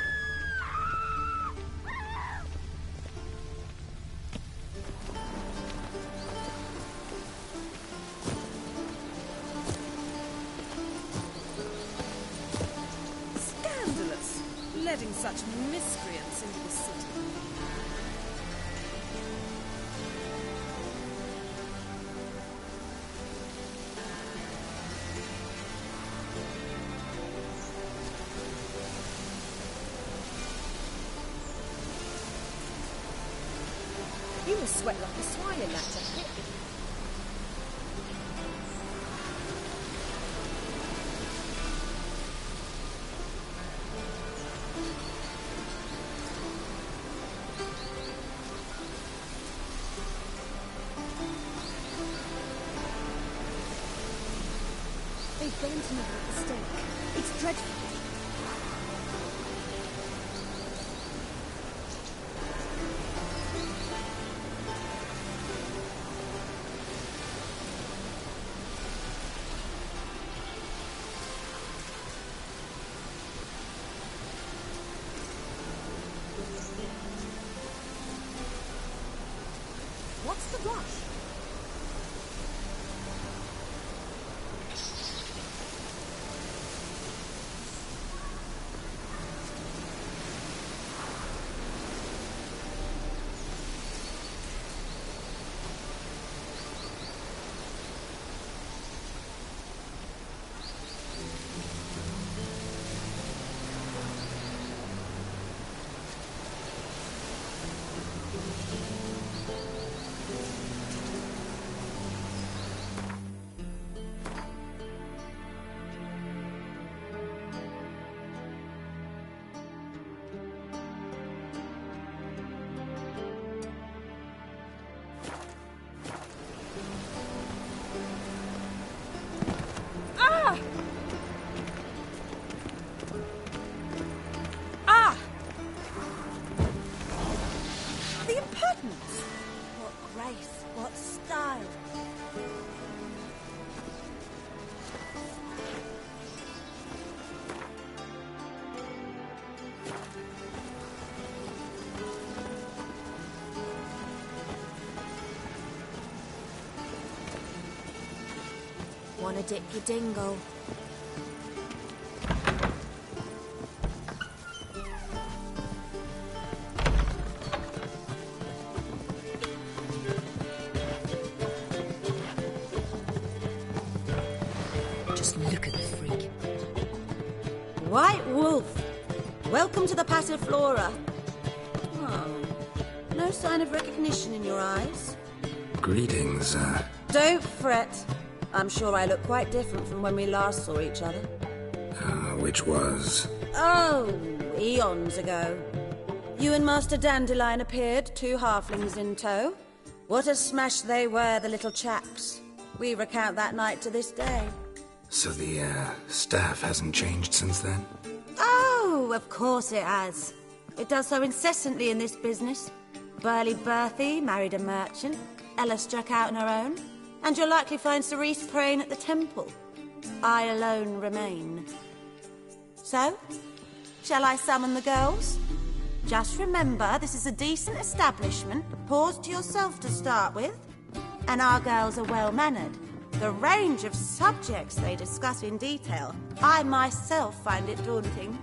Scandalous. Letting such miscreants into the city. You must sweat like a swine in that jacket. They burned him at the stake. It's dreadful. What's the rush? Wanna dip your dingle? Just look at the freak. White Wolf, welcome to the Passiflora. Oh, no sign of recognition in your eyes. Greetings, Don't fret. I'm sure I look quite different from when we last saw each other. which was... Oh, eons ago. You and Master Dandelion appeared, 2 halflings in tow. What a smash they were, the little chaps. We recount that night to this day. So the, staff hasn't changed since then? Oh, of course it has. It does so incessantly in this business. Burly Berthie married a merchant. Ella struck out on her own. And you'll likely find Cerise praying at the temple. I alone remain. So, shall I summon the girls? Just remember, this is a decent establishment. Pause to yourself to start with. And our girls are well-mannered. The range of subjects they discuss in detail, I myself find it daunting.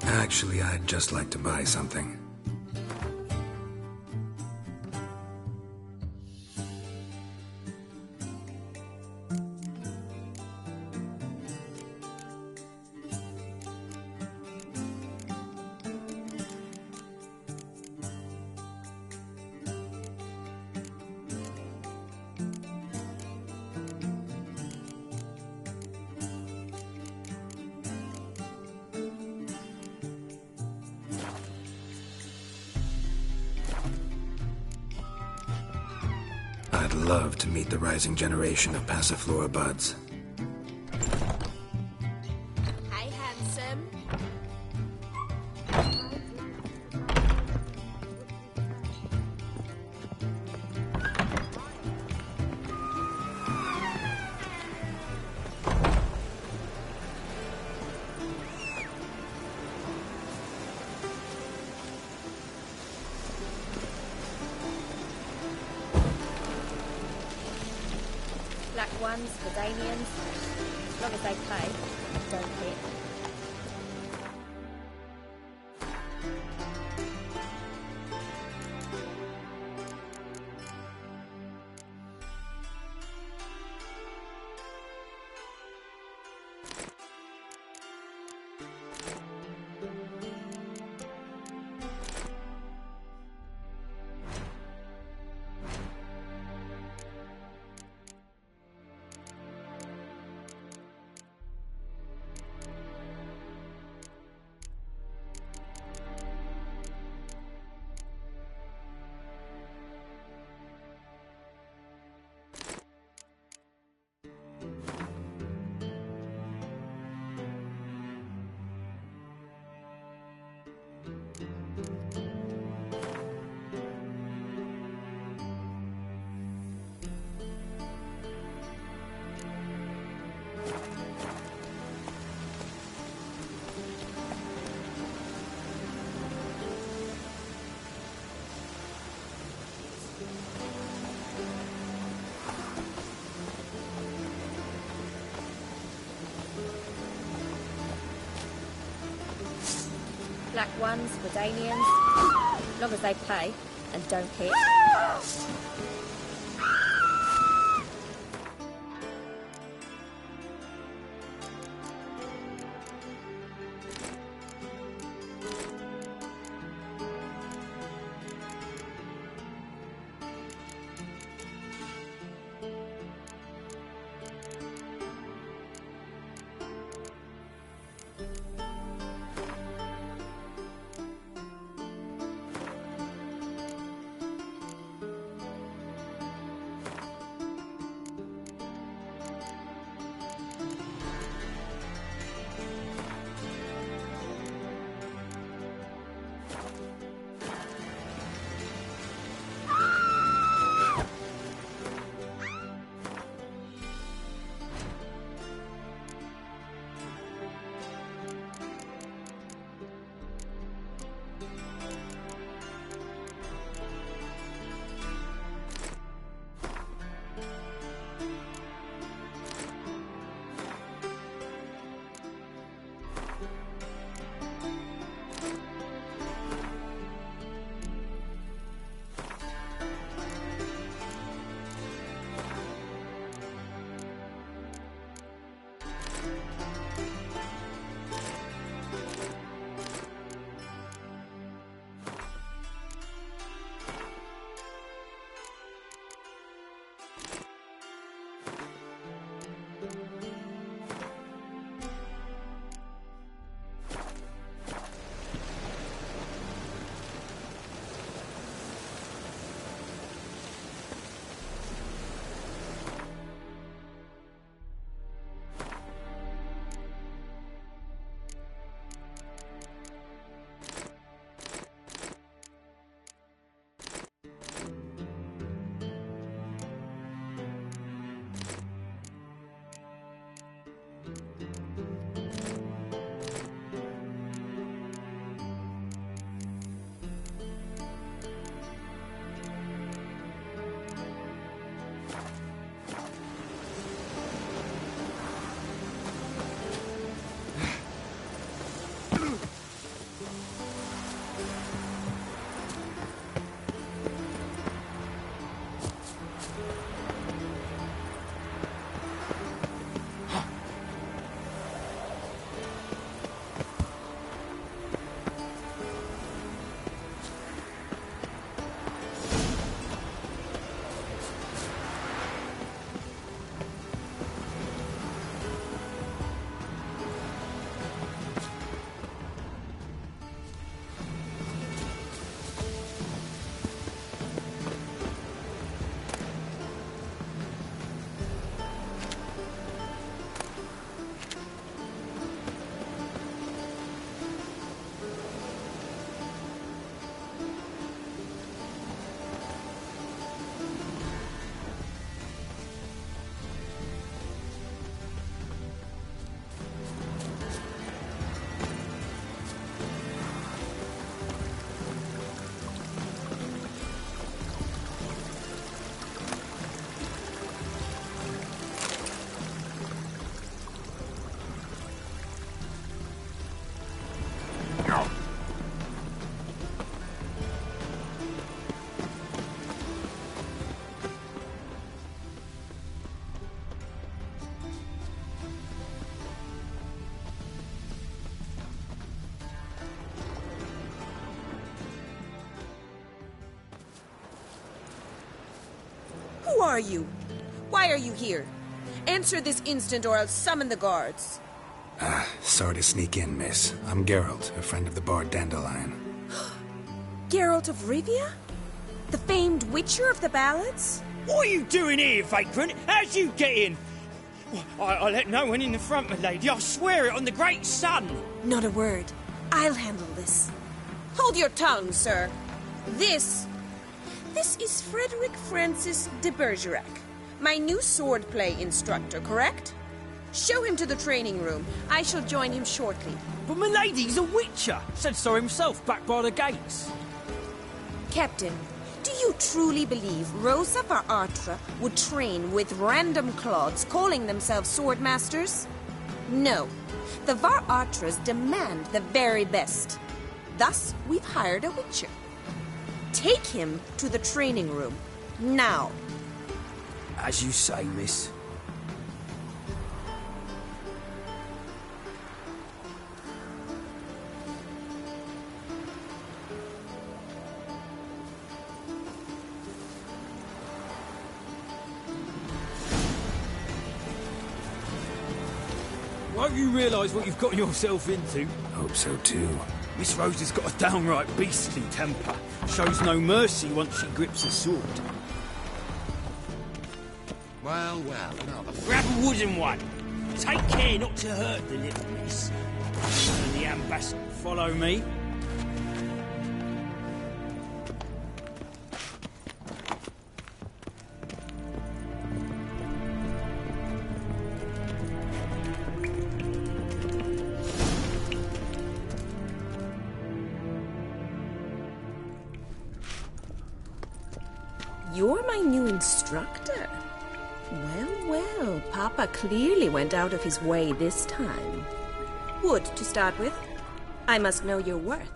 Actually, I'd just like to buy something. I'd love to meet the rising generation of Passiflora buds. Hi, handsome. Black ones for Danians. As long as they pay, don't hit. Black ones, Redanians. As long as they pay and don't hit. Who are you? Why are you here? Answer this instant or I'll summon the guards. Sorry to sneak in, miss. I'm Geralt, a friend of the bard Dandelion. Geralt of Rivia? The famed witcher of the ballads? What are you doing here, vagrant? How'd you get in? I let no one in the front, my lady. I swear it on the great sun. Not a word. I'll handle this. Hold your tongue, sir. This is Frederick Francis de Bergerac, my new swordplay instructor, correct? Show him to the training room. I shall join him shortly. But my lady's a witcher. Said so himself back by the gates. Captain, do you truly believe Rosa var Artra would train with random clods calling themselves swordmasters? No. The var Artras demand the very best. Thus, we've hired a witcher. Take him to the training room. Now. As you say, miss. Won't you realise what you've got yourself into? Hope so too. Miss Rose has got a downright beastly temper. Shows no mercy once she grips a sword. Well, another... Grab a wooden one. Take care not to hurt the little miss. And the ambassador, follow me. You're my new instructor. Well, Papa clearly went out of his way this time. Wood, to start with. I must know your worth.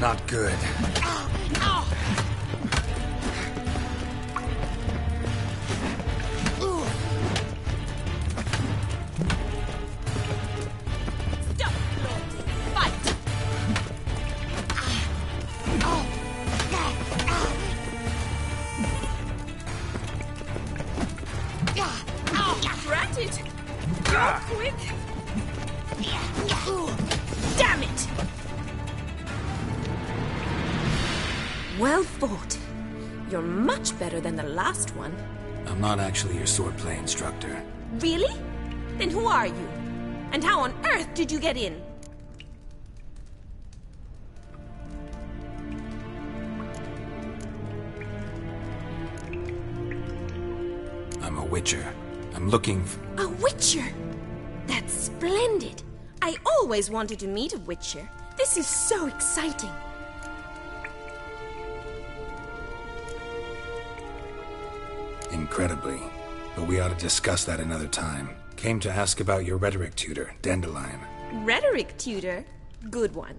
Not good. Damn it! Well fought. You're much better than the last one. I'm not actually your swordplay instructor. Really? Then who are you? And how on earth did you get in? I'm a witcher. I'm looking for... A witcher? That's splendid. I always wanted to meet a witcher. This is so exciting. Incredibly. But we ought to discuss that another time. Came to ask about your rhetoric tutor, Dandelion. Rhetoric tutor? Good one.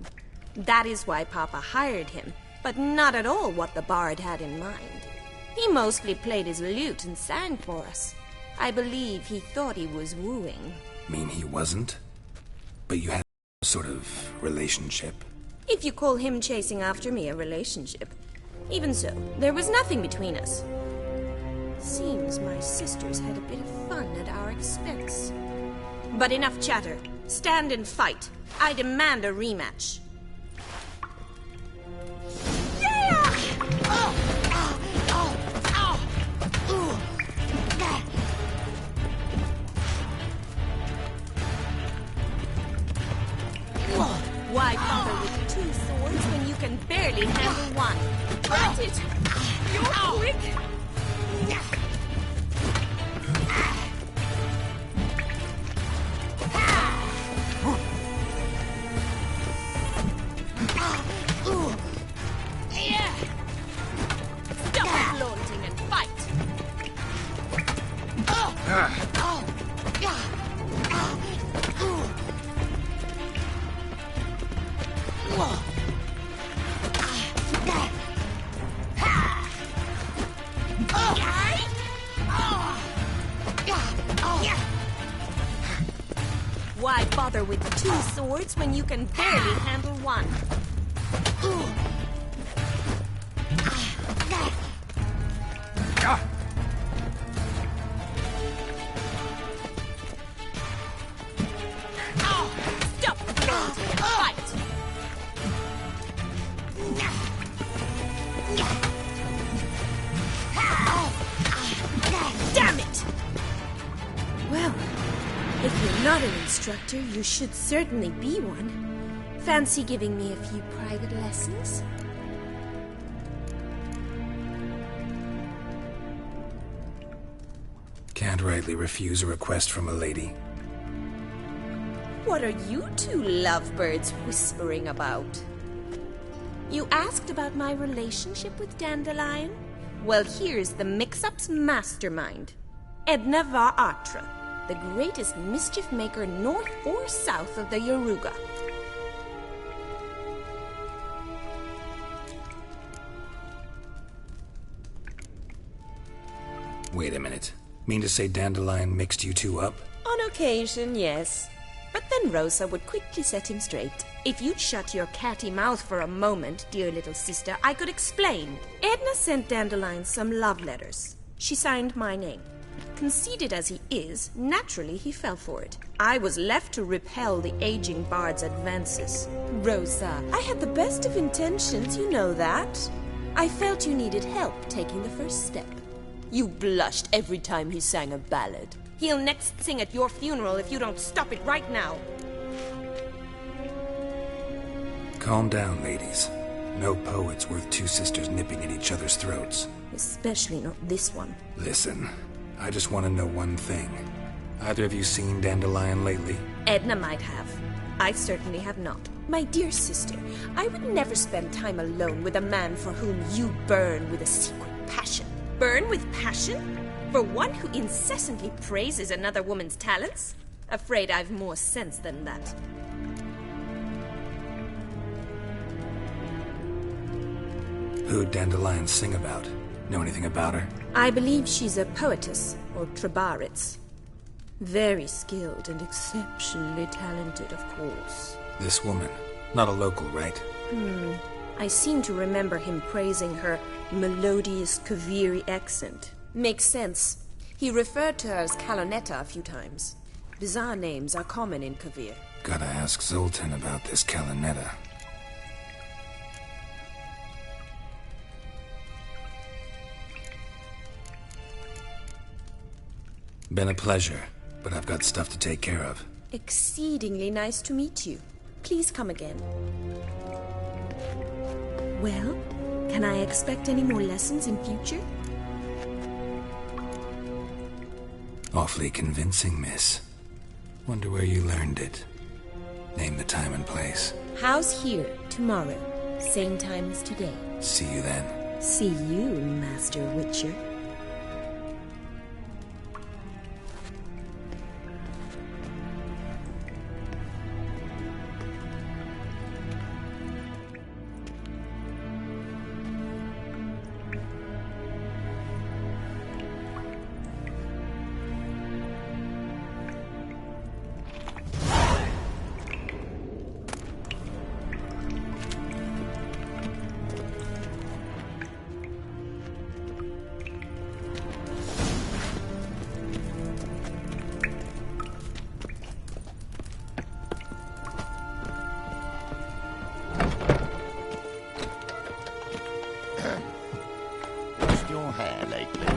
That is why Papa hired him, but not at all what the bard had in mind. He mostly played his lute and sang for us. I believe he thought he was wooing. Mean he wasn't? But you had a sort of relationship? If you call him chasing after me a relationship. Even so, there was nothing between us. Seems my sisters had a bit of fun at our expense. But enough chatter. Stand and fight. I demand a rematch. Why bother with two swords when you can barely handle one? Got it! You're quick! Stop flaunting and fight! Why bother with two swords when you can barely handle one? Stop flaunting and fight! Damn it! Well, if you're not an instructor, you should certainly be one. Fancy giving me a few private lessons? Can't rightly refuse a request from a lady. What are you two lovebirds whispering about? You asked about my relationship with Dandelion? Well, here's the mix-up's mastermind. Edna Va Atra, the greatest mischief maker north or south of the Yaruga. Wait a minute. Mean to say Dandelion mixed you two up? On occasion, yes. But then Rosa would quickly set him straight. If you'd shut your catty mouth for a moment, dear little sister, I could explain. Edna sent Dandelion some love letters. She signed my name. Conceited as he is, naturally he fell for it. I was left to repel the aging bard's advances. Rosa, I had the best of intentions, you know that. I felt you needed help taking the first step. You blushed every time he sang a ballad. He'll next sing at your funeral if you don't stop it right now. Calm down, ladies. No poet's worth two sisters nipping at each other's throats. Especially not this one. Listen, I just want to know one thing. Either of you seen Dandelion lately? Edna might have. I certainly have not. My dear sister, I would never spend time alone with a man for whom you burn with a secret passion. Burn with passion? For one who incessantly praises another woman's talents? Afraid I've more sense than that. Who'd Dandelion sing about? Know anything about her? I believe she's a poetess, or trabaritz. Very skilled and exceptionally talented, of course. This woman. Not a local, right? I seem to remember him praising her melodious Kaviri accent. Makes sense. He referred to her as Kalonetta a few times. Bizarre names are common in Kavir. Gotta ask Zoltan about this Kalonetta. Been a pleasure, but I've got stuff to take care of. Exceedingly nice to meet you. Please come again. Well, can I expect any more lessons in future? Awfully convincing, miss. Wonder where you learned it. Name the time and place. House here, tomorrow. Same time as today. See you then. See you, Master Witcher. Your hair lately.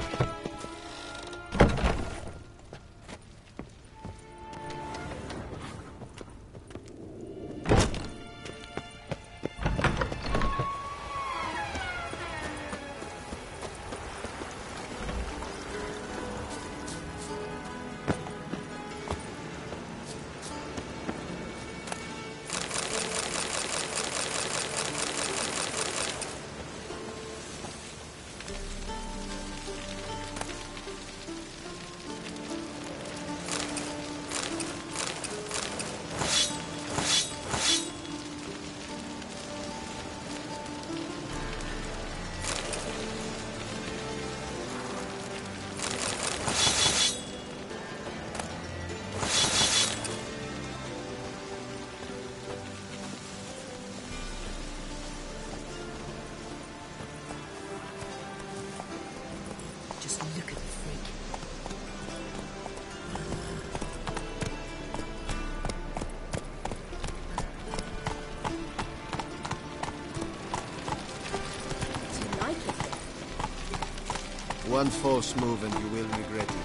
One false move and you will regret it.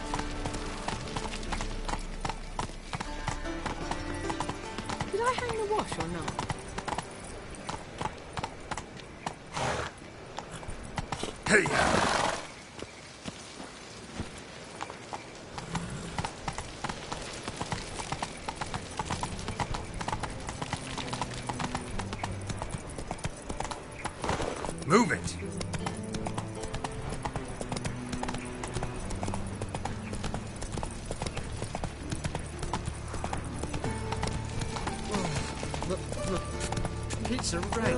Did I hang the wash or not? Hey! Move it! It's a wreck.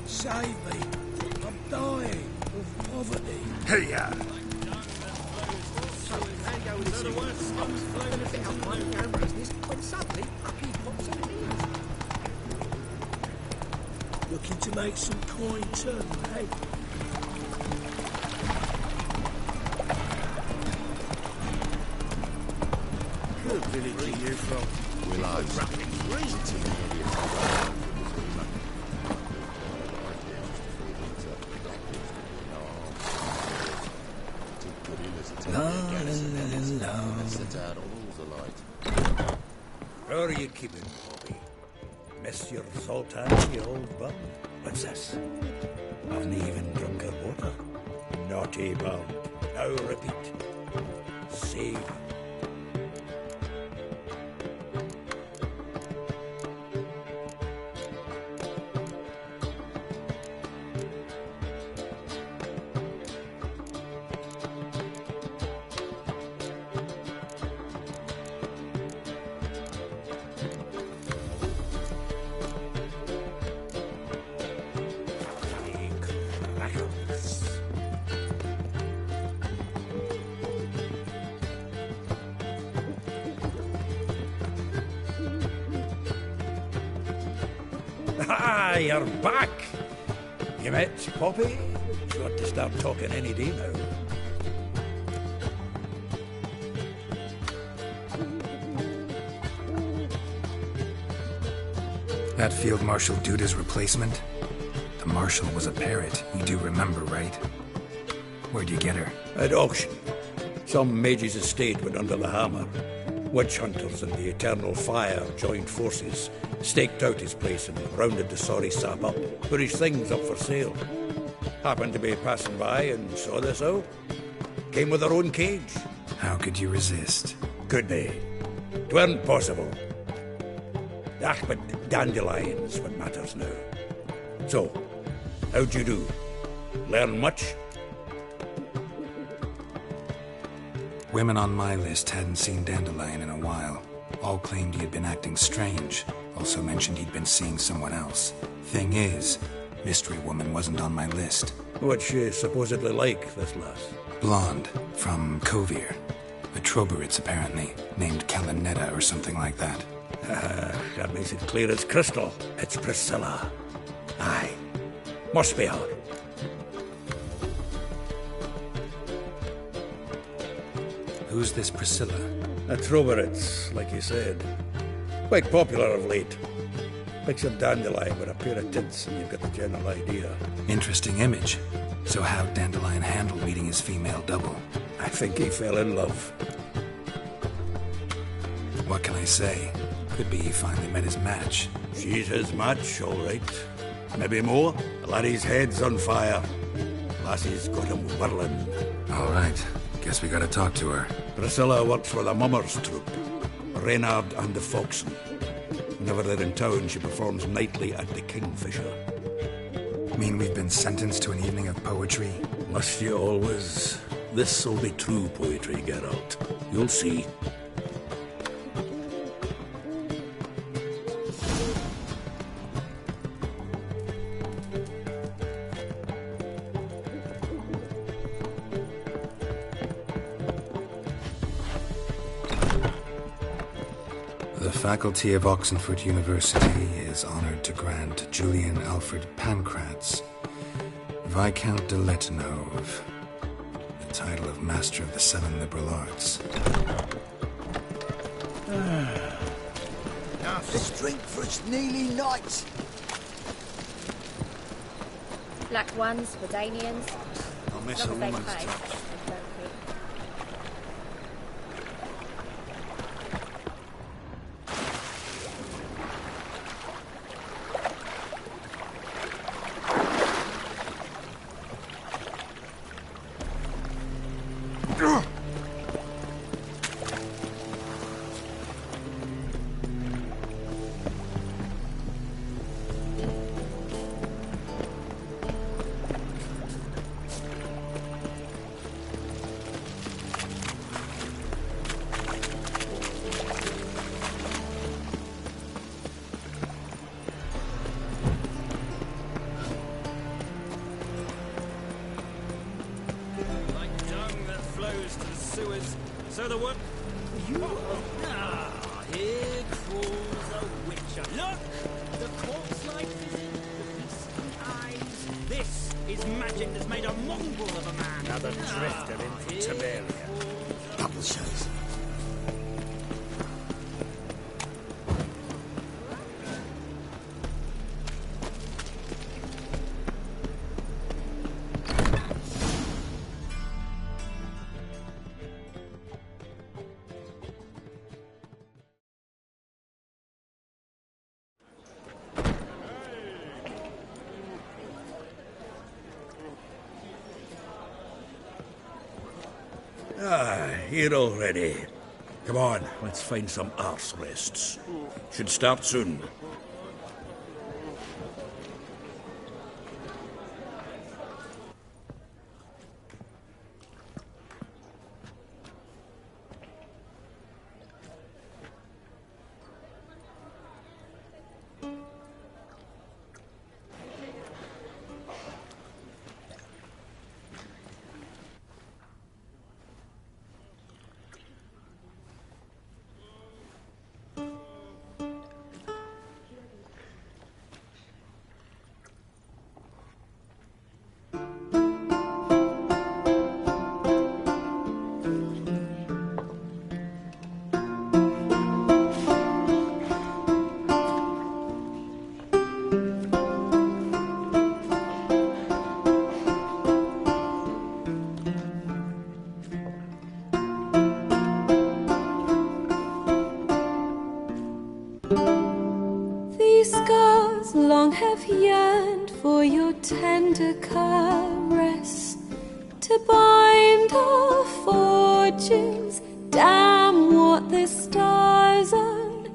Save me. I'm dying of poverty. Hey! Looking to make some coin too, eh? Good village are you from? Willows. How are you keeping, Bobby? Monsieur Zoltan, you old bum? What's this? Uneven drunken water? Naughty bound. Now repeat. Save. Ah, you're back! You met Poppy? She ought to start talking any day now. That Field Marshal Duda's replacement? The Marshal was a parrot, you do remember, right? Where'd you get her? At auction. Some mage's estate went under the hammer. Witch hunters and the Eternal Fire joined forces, staked out his place and rounded the sorry sap up, put his things up for sale. Happened to be passing by and saw this out. Came with her own cage. How could you resist? Could be. 'Tweren't possible. Ah, but dandelions what matters now. So, how'd you do? Learn much? Women on my list hadn't seen Dandelion in a while. All claimed he had been acting strange. Also mentioned he'd been seeing someone else. Thing is, Mystery Woman wasn't on my list. What's she supposedly like, this lass? Blonde, from Kovir. A Troberitz, apparently, named Kalinetta or something like that. That makes it clear as crystal. It's Priscilla. Aye. Must be her. Who's this Priscilla? A Troberitz, like you said. Quite popular of late. Picture Dandelion with a pair of tits and you've got the general idea. Interesting image. So how'd Dandelion handle meeting his female double? I think he fell in love. What can I say? Could be he finally met his match. She's his match, all right. Maybe more. The laddie's head's on fire. Lassie's got him whirling. All right. Guess we gotta talk to her. Priscilla works for the Mummers troupe. Reynard and the Foxen. Whenever they're in town, she performs nightly at the Kingfisher. Mean we've been sentenced to an evening of poetry? Must you always? This'll be true poetry, Geralt. You'll see. The faculty of Oxenford University is honored to grant Julian Alfred Pancratz, Viscount de Letenove, the title of Master of the Seven Liberal Arts. Let's drink for it's nearly night. Black ones for Danians. I'll miss As a long as they woman's pay. touch. sewers. So the work... Here crawls a witcher. Look! The corpse-like vision, the beastly eyes. This is magic that's made a mongrel of a man. Another drifter in from Temeria. Double shows. Here already. Come on, let's find some arse rests. Should start soon. long have yearned for your tender caress, to bind our fortunes. Damn what the stars own,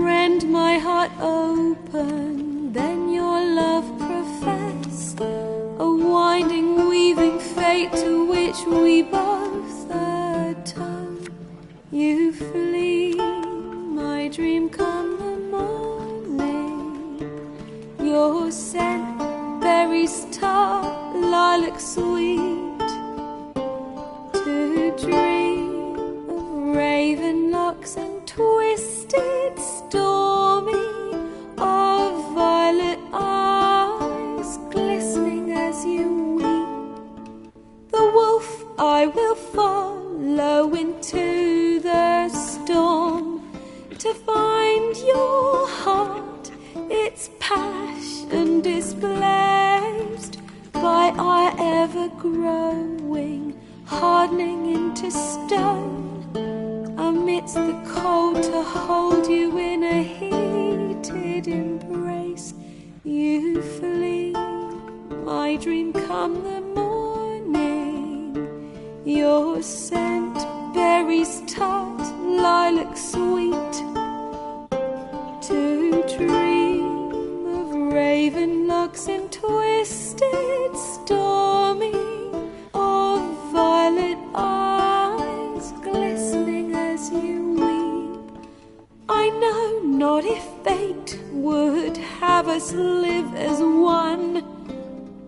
rend my heart open, then your love profess, a winding weaving fate to which we both atone. You flee, my dream come the morning, your scent berries tart, lilac sweet, to dream of raven locks and twisted stormy, of violet eyes glistening as you weep. The wolf I will follow into the storm, to find your heart, its passion displaced by our ever-growing, hardening into stone, amidst the cold to hold you in a heated embrace. You flee, my dream come the morning, your scent berries tart, lilac sweet, to dream of raven locks and twisted stormy, of violet eyes glistening as you weep. I know not if fate would have us live as one,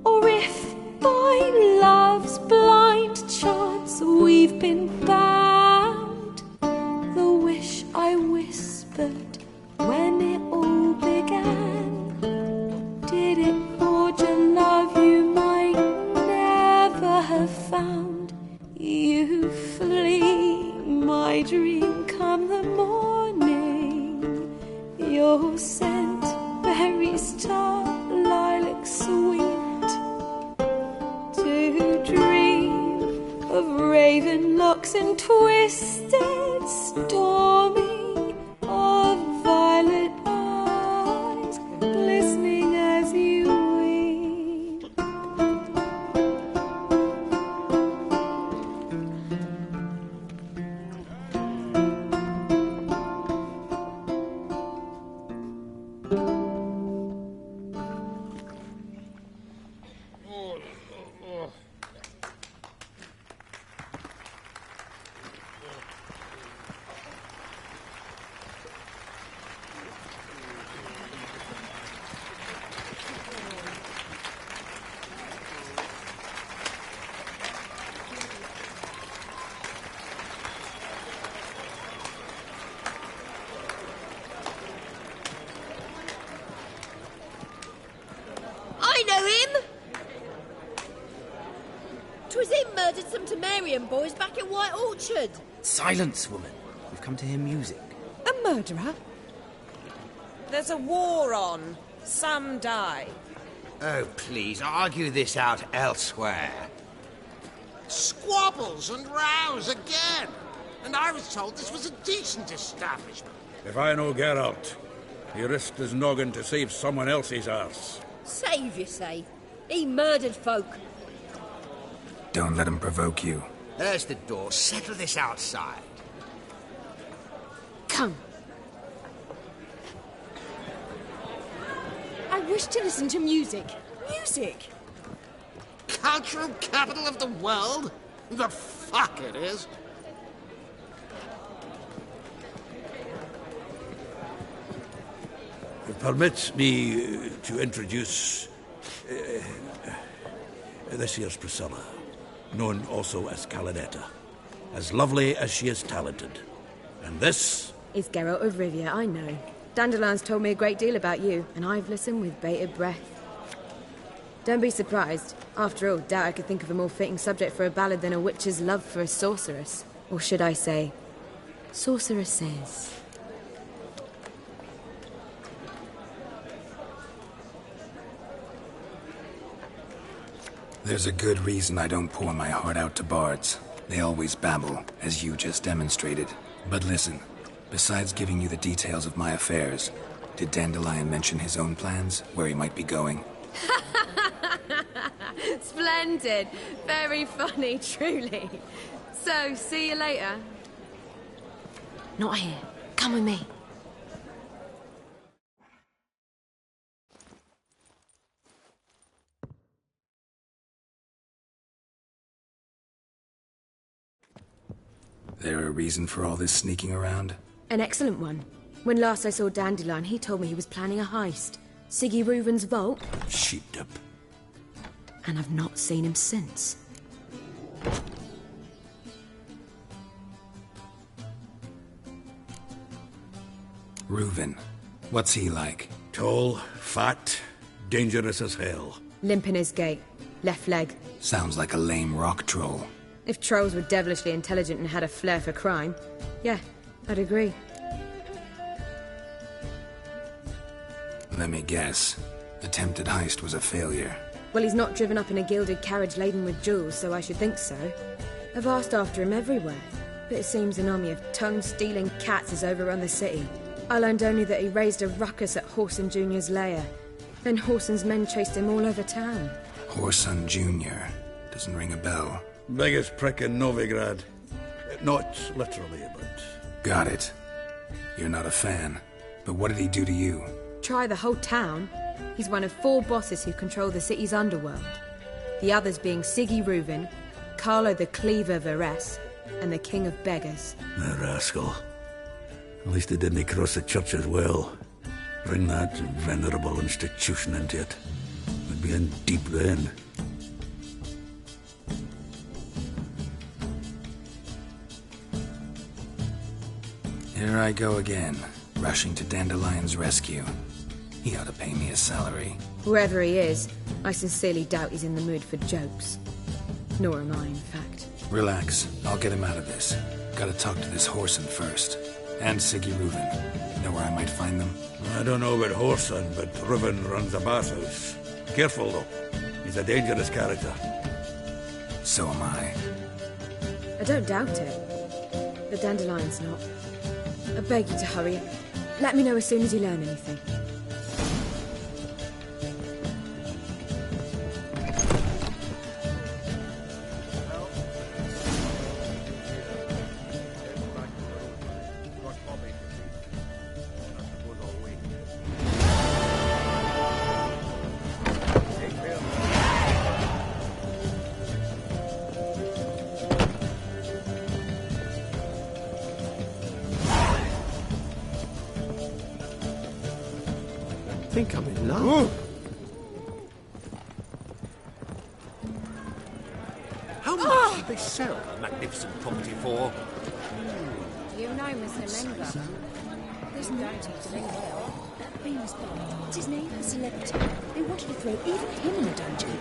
or if by love's blind chance we've been bound. The wish I whispered when it all began, did it forge a love you might never have found? You flee, my dream come the morning, your scent berries tart, lilac sweet, to dream of raven locks and twisted stormy, of violet eyes glistening as you weep. murdered some Temerian boys back in White Orchard. Silence, woman. We've come to hear music. A murderer? There's a war on. Some die. Oh, please, argue this out elsewhere. Squabbles and rows again. And I was told this was a decent establishment. If I know Geralt, he risked his noggin to save someone else's arse. Save, you say? He murdered folk. Don't let him provoke you. There's the door. Settle this outside. Come. I wish to listen to music. Music? Cultural capital of the world? The fuck it is. Permit me to introduce this here's Priscilla, known also as Calinetta, as lovely as she is talented. And this is Geralt of Rivia, I know. Dandelion's told me a great deal about you, and I've listened with bated breath. Don't be surprised. After all, doubt I could think of a more fitting subject for a ballad than a witch's love for a sorceress. Or should I say, sorceresses. There's a good reason I don't pour my heart out to bards. They always babble, as you just demonstrated. But listen, besides giving you the details of my affairs, did Dandelion mention his own plans, where he might be going? Splendid. Very funny, truly. So, see you later. Not here. Come with me. There a reason for all this sneaking around? An excellent one. When last I saw Dandelion, he told me he was planning a heist. Siggy Reuven's vault. Sheepdip. And I've not seen him since. Reuven. What's he like? Tall, fat, dangerous as hell. Limp in his gait. Left leg. Sounds like a lame rock troll. If trolls were devilishly intelligent and had a flair for crime, yeah, I'd agree. Let me guess. Attempted heist was a failure. Well, he's not driven up in a gilded carriage laden with jewels, so I should think so. I've asked after him everywhere, but it seems an army of tongue-stealing cats has overrun the city. I learned only that he raised a ruckus at Whoreson Jr.'s lair. Then Whoreson's men chased him all over town. Whoreson Jr. Doesn't ring a bell. Biggest prick in Novigrad. Not literally, but... Got it. You're not a fan. But what did he do to you? Try the whole town. He's one of 4 bosses who control the city's underworld. The others being Siggy Reuven, Carlo the Cleaver Varese, and the King of Beggars. The rascal. At least he didn't cross the church as well. Bring that venerable institution into it. We'd be in deep then. Here I go again, rushing to Dandelion's rescue. He ought to pay me a salary. Wherever he is, I sincerely doubt he's in the mood for jokes. Nor am I, in fact. Relax. I'll get him out of this. Gotta talk to this Whoreson first. And Siggy Reuven. Know where I might find them? I don't know about Whoreson, but Reuven runs a bathhouse. Careful, though. He's a dangerous character. So am I. I don't doubt it. The Dandelion's not. I beg you to hurry. Let me know as soon as you learn anything. I think I'm in love. How much did they sell the magnificent property for? Do you know Mr. Menga? There's no doing well. That famous bard, what's his name? A celebrity. They wanted to throw even him in the dungeon.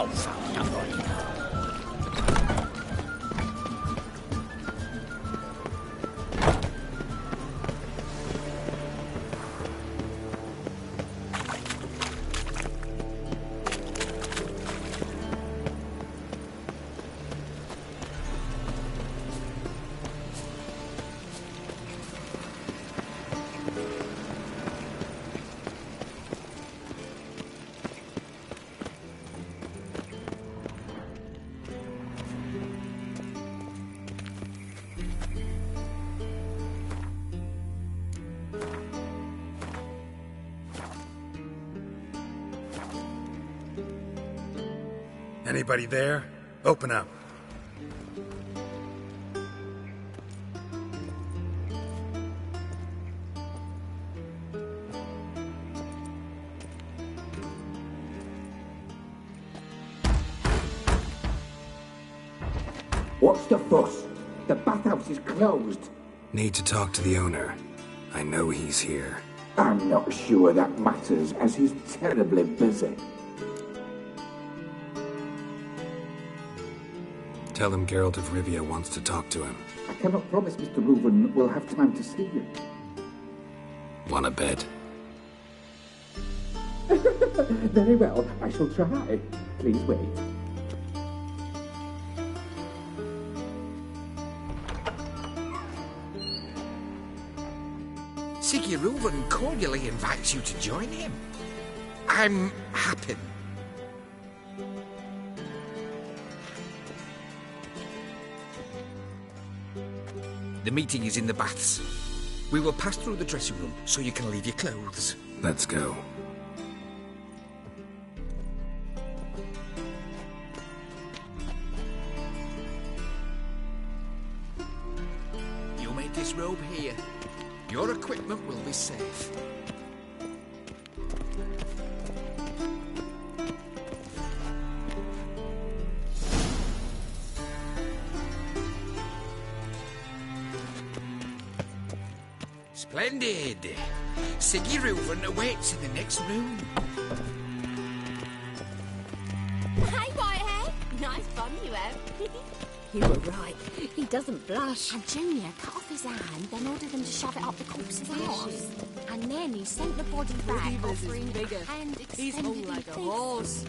Oh, fuck, don't worry. Anybody there? Open up. What's the fuss? The bathhouse is closed. Need to talk to the owner. I know he's here. I'm not sure that matters, as he's terribly busy. Tell him Geralt of Rivia wants to talk to him. I cannot promise Mr. Reuven will have time to see you. Want a bet? Very well, I shall try. Please wait. Siggy Reuven cordially invites you to join him. I'm happy. The meeting is in the baths. We will pass through the dressing room so you can leave your clothes. Let's go. You may disrobe here. Your equipment will be safe. Splendid! Siggy Reuven awaits in the next room. Hey, Whitehead! Nice bum you have. You were right. He doesn't blush. And Junior cut off his hand, then ordered them to shove it up the corpse's arse. And then he sent the body back, offering bigger. And He's hung like a horse.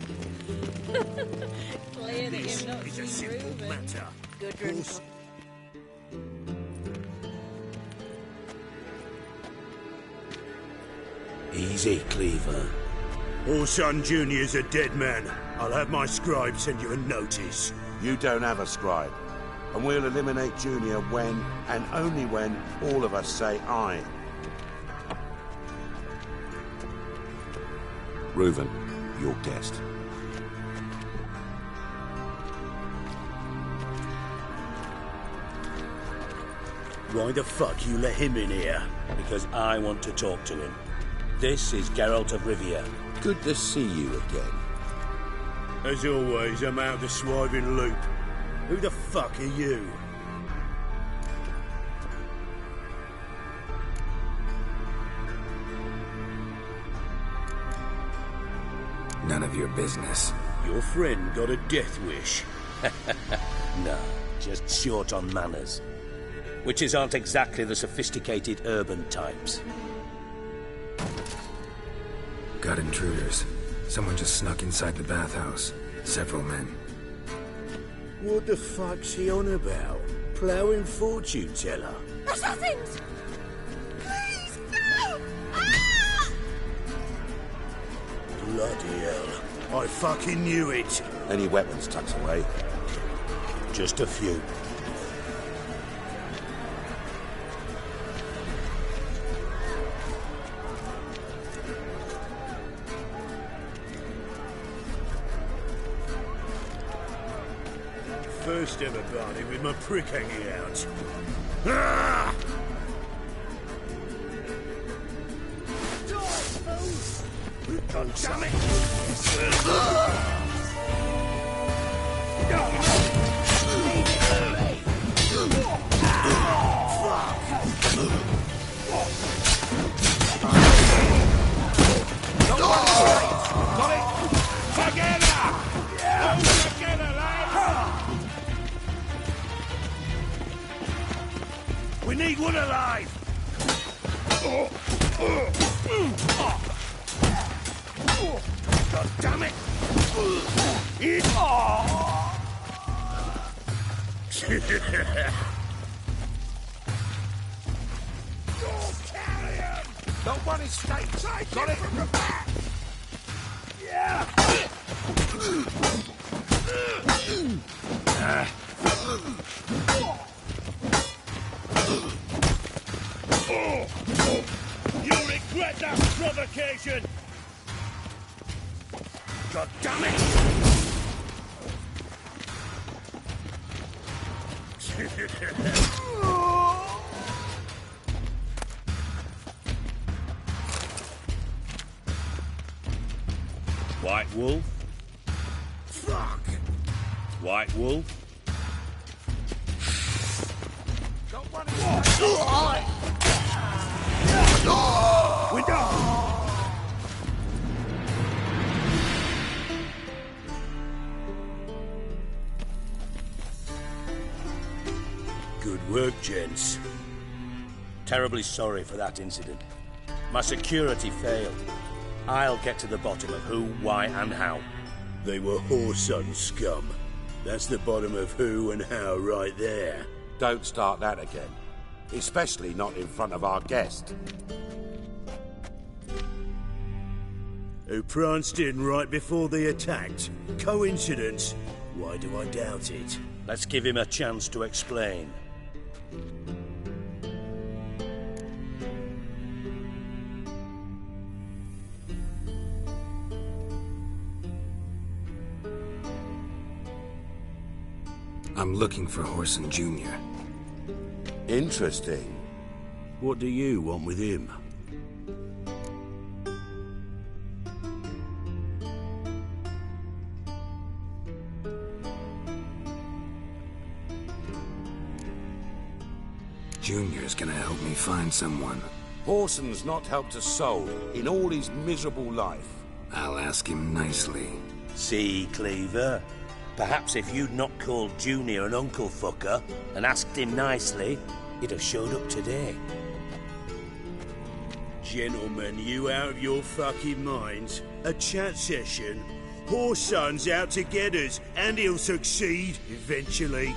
Clear that This you're not is a simple matter. Good drink. Horse- Easy, Cleaver. Orson Jr.'s a dead man. I'll have my scribe send you a notice. You don't have a scribe. And we'll eliminate Junior when, and only when, all of us say aye. Reuven, your guest. Why the fuck you let him in here? Because I want to talk to him. This is Geralt of Rivia. Good to see you again. As always, I'm out the swiving loop. Who the fuck are you? None of your business. Your friend got a death wish. No, just short on manners. Witches aren't exactly the sophisticated urban types. Got intruders. Someone just snuck inside the bathhouse. Several men. What the fuck's he on about? Ploughing fortune teller? Assassins! Please, no! Ah! Bloody hell. I fucking knew it. Any weapons tucked away? Just a few. First ever party with my prick hanging out. Ah! Damn Keep one alive! God damn it! Don't want his stakes. Got it from the back. Yeah! You'll regret that provocation! God damn it! White Wolf? Fuck! White Wolf? Don't want his stakes. Window! Good work, gents. Terribly sorry for that incident. My security failed. I'll get to the bottom of who, why, and how. They were whoreson scum. That's the bottom of who and how right there. Don't start that again. Especially not in front of our guest. Who pranced in right before they attacked. Coincidence? Why do I doubt it? Let's give him a chance to explain. I'm looking for Horson Jr. Interesting. What do you want with him? Junior's gonna help me find someone. Horson's not helped a soul in all his miserable life. I'll ask him nicely. See, Cleaver? Perhaps if you'd not called Junior an uncle fucker and asked him nicely, he'd have showed up today. Gentlemen, you out of your fucking minds? A chat session? Horson's out to get us, and he'll succeed, eventually.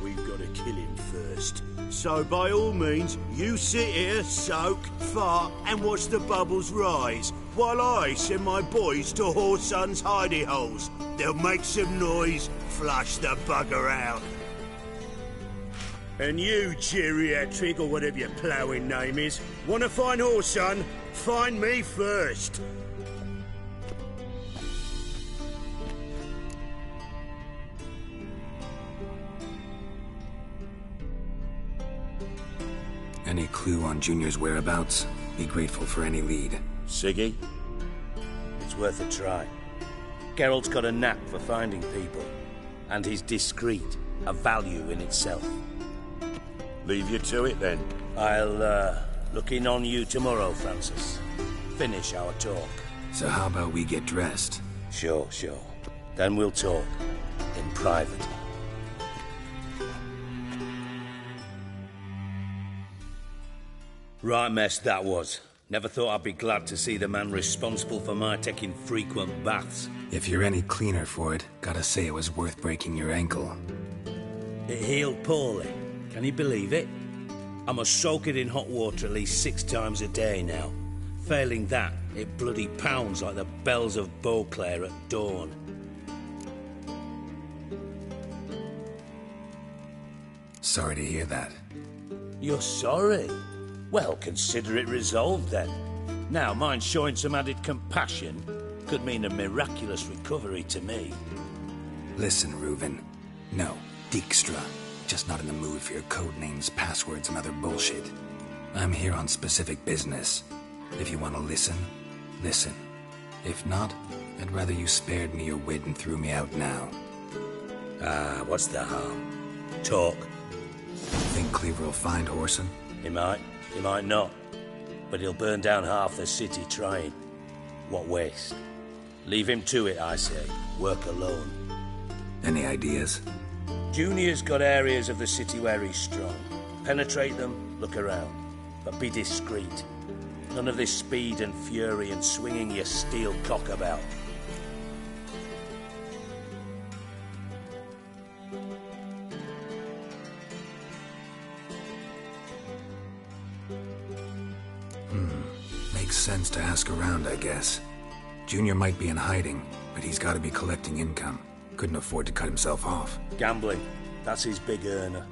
We've got to kill him first. So by all means, you sit here, soak, fart, and watch the bubbles rise, while I send my boys to Horson's hidey holes. They'll make some noise, flush the bugger out. And you, geriatric, or whatever your ploughing name is, want to find Horson? Find me first. Any clue on Junior's whereabouts? Be grateful for any lead. Siggy? It's worth a try. Geralt's got a knack for finding people. And he's discreet, a value in itself. Leave you to it, then. I'll, look in on you tomorrow, Francis. Finish our talk. So how about we get dressed? Sure. Then we'll talk. In private. Right mess that was. Never thought I'd be glad to see the man responsible for my taking frequent baths. If you're any cleaner for it, gotta say it was worth breaking your ankle. It healed poorly. Can you believe it? I must soak it in hot water at least 6 times a day now. Failing that, it bloody pounds like the bells of Beauclair at dawn. Sorry to hear that. You're sorry? Well, consider it resolved then. Now, mind showing some added compassion could mean a miraculous recovery to me. Listen, Reuven. No, Dijkstra. Just not in the mood for your code names, passwords, and other bullshit. I'm here on specific business. If you want to listen, listen. If not, I'd rather you spared me your wit and threw me out now. What's the harm? Talk. Think Cleaver will find Horson? He might not. But he'll burn down half the city trying. What waste. Leave him to it, I say. Work alone. Any ideas? Junior's got areas of the city where he's strong. Penetrate them, Look around, but be discreet. None of this speed and fury and swinging your steel cock about. Makes sense to ask around, I guess. Junior might be in hiding, but he's got to be collecting income. Couldn't afford to cut himself off. Gambling, that's his big earner.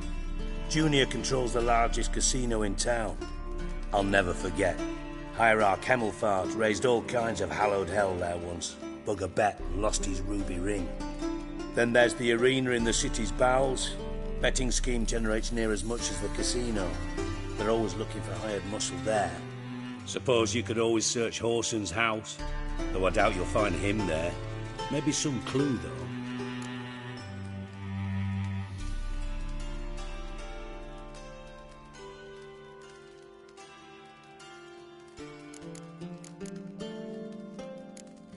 Junior controls the largest casino in town. I'll never forget. Hierarch Hemmelfart raised all kinds of hallowed hell there once. Bugger bet and lost his ruby ring. Then there's the arena in the city's bowels. Betting scheme generates near as much as the casino. They're always looking for hired muscle there. Suppose you could always search Horson's house, though I doubt you'll find him there. Maybe some clue, though.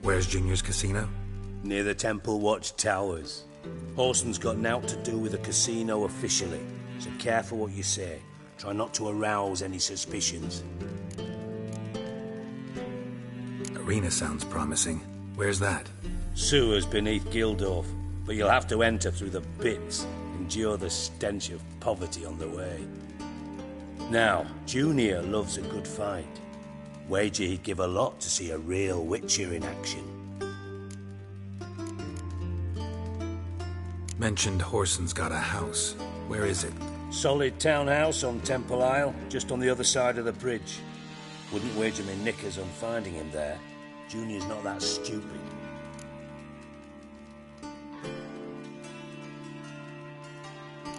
Where's Junior's casino? Near the Temple Watch Towers. Horson's got naught to do with the casino officially, so careful what you say. Try not to arouse any suspicions. Arena sounds promising. Where's that? Sewers beneath Gildorf, but you'll have to enter through the bits, endure the stench of poverty on the way. Now, Junior loves a good fight. Wager he'd give a lot to see a real Witcher in action. Mentioned Horson's got a house. Where is it? Solid townhouse on Temple Isle, just on the other side of the bridge. Wouldn't wager me knickers on finding him there. Junior's not that stupid.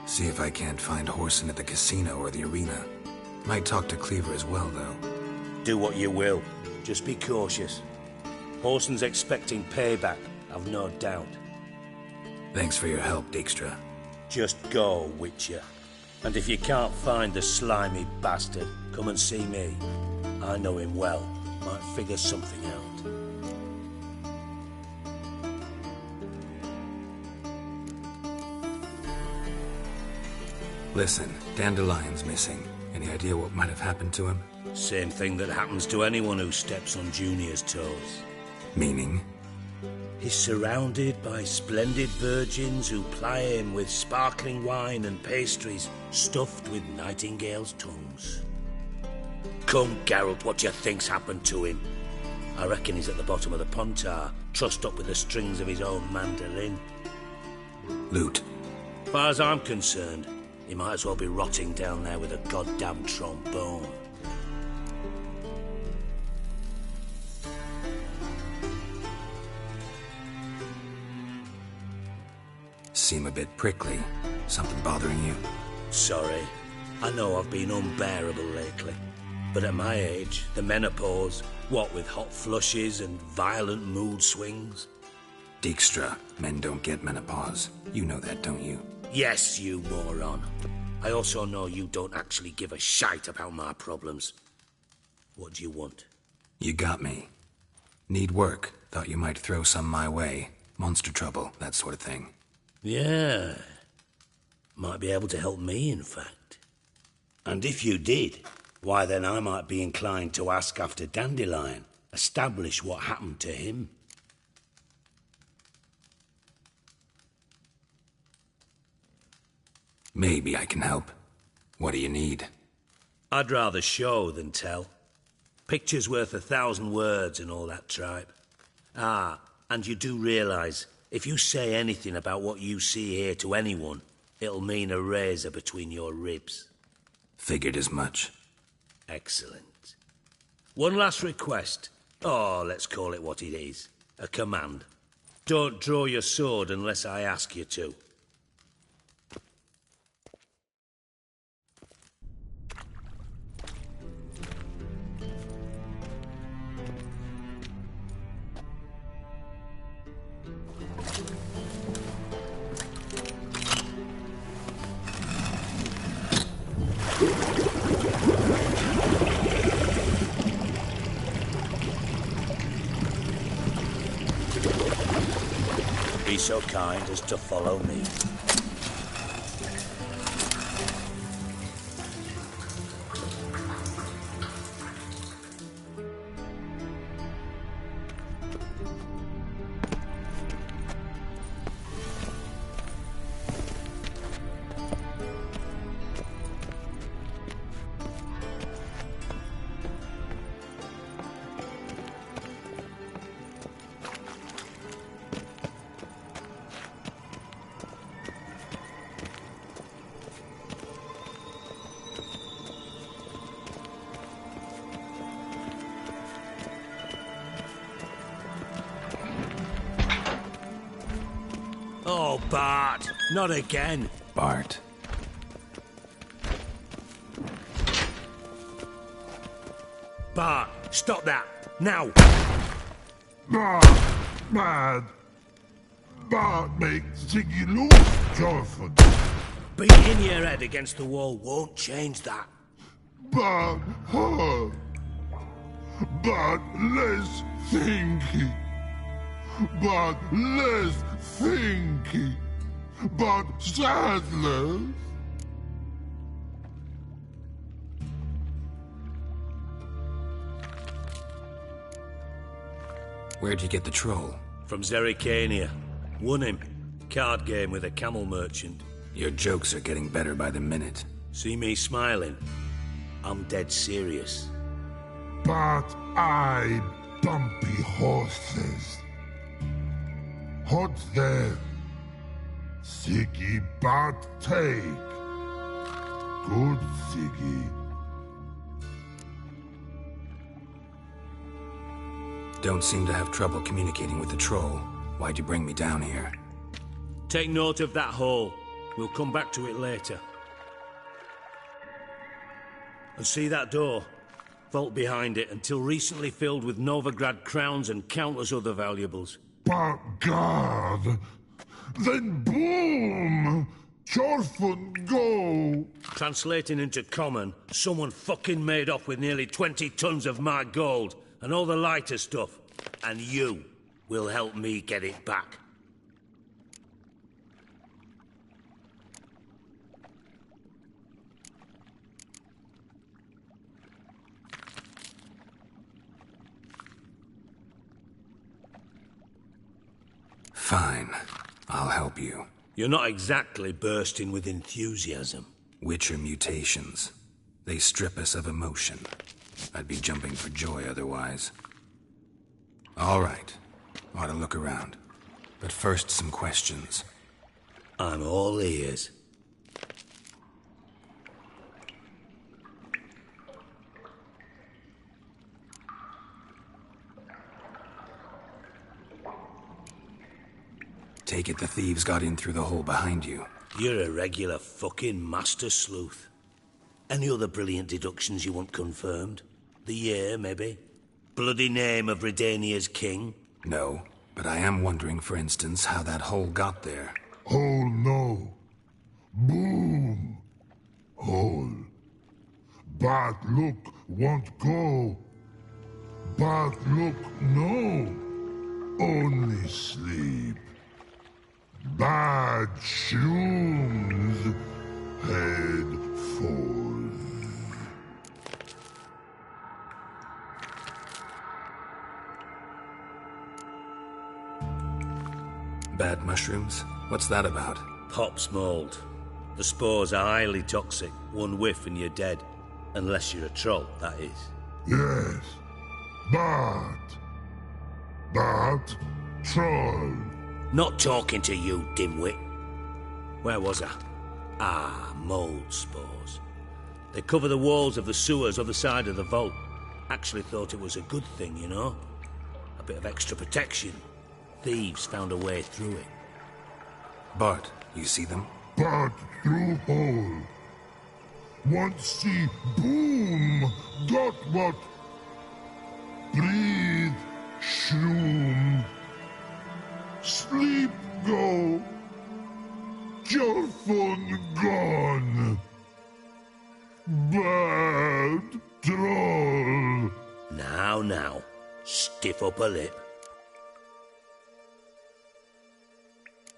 See if I can't find Horson at the casino or the arena. Might talk to Cleaver as well, though. Do what you will. Just be cautious. Horson's expecting payback, I've no doubt. Thanks for your help, Dijkstra. Just go, Witcher. And if you can't find the slimy bastard, come and see me. I know him well. Might figure something out. Listen, Dandelion's missing. Any idea what might have happened to him? Same thing that happens to anyone who steps on Junior's toes. Meaning? He's surrounded by splendid virgins who ply him with sparkling wine and pastries stuffed with nightingales' tongues. Come, Geralt, what do you think's happened to him? I reckon he's at the bottom of the Pontar, trussed up with the strings of his own mandolin. Loot. As far as I'm concerned, he might as well be rotting down there with a goddamn trombone. Seem a bit prickly. Something bothering you? Sorry. I know I've been unbearable lately. But at my age, the menopause, what with hot flushes and violent mood swings? Dijkstra, men don't get menopause. You know that, don't you? Yes, you moron. I also know you don't actually give a shite about my problems. What do you want? You got me. Need work. Thought you might throw some my way. Monster trouble, that sort of thing. Yeah. Might be able to help me, in fact. And if you did, why then I might be inclined to ask after Dandelion. Establish what happened to him. Maybe I can help. What do you need? I'd rather show than tell. Picture's worth 1,000 words and all that tripe. Ah, and you do realise, if you say anything about what you see here to anyone, it'll mean a razor between your ribs. Figured as much. Excellent. One last request. Oh, let's call it what it is. A command. Don't draw your sword unless I ask you to. Be so kind as to follow me. Oh, Bart, not again. Bart. Bart, stop that, now. Bart, mad. Bart makes Ziggy lose, Jonathan. Beating your head against the wall won't change that. Bart hurt. Bart less thinky. Bart less thinky. Bart sadler. Where'd you get the troll? From Zerrikania. Won him. Card game with a camel merchant. Your jokes are getting better by the minute. See me smiling? I'm dead serious. But I bumpy horses. Hot there. Ziggy Bart take. Good Ziggy. Don't seem to have trouble communicating with the troll. Why'd you bring me down here? Take note of that hole. We'll come back to it later. And see that door? Vault behind it, until recently filled with Novigrad crowns and countless other valuables. But God! Then boom! Chorfun go! Translating into common, someone fucking made off with nearly 20 tons of my gold, and all the lighter stuff. And you will help me get it back. Fine. I'll help you. You're not exactly bursting with enthusiasm. Witcher mutations. They strip us of emotion. I'd be jumping for joy otherwise. All right. Ought to look around. But first, some questions. I'm all ears. Take it the thieves got in through the hole behind you. You're a regular fucking master sleuth. Any other brilliant deductions you want confirmed? The year, maybe? Bloody name of Redania's king? No, but I am wondering, for instance, how that hole got there. Hole no. Boom. Hole. Bad look won't go. Bad look no. Only sleep. Bad shrooms. Head falls. Bad mushrooms? What's that about? Pop's mold. The spores are highly toxic. One whiff and you're dead. Unless you're a troll, that is. Yes. Bad. Bad troll. Not talking to you, dimwit. Where was I? Ah, mold spores. They cover the walls of the sewers other side of the vault. Actually thought it was a good thing, you know? A bit of extra protection. Thieves found a way through it. Bart, you see them? Bad through hole. Want see boom. Got what? Breathe. Shroom. Sleep go. Your phone gone. Bad troll. Now. Stiff up a lip.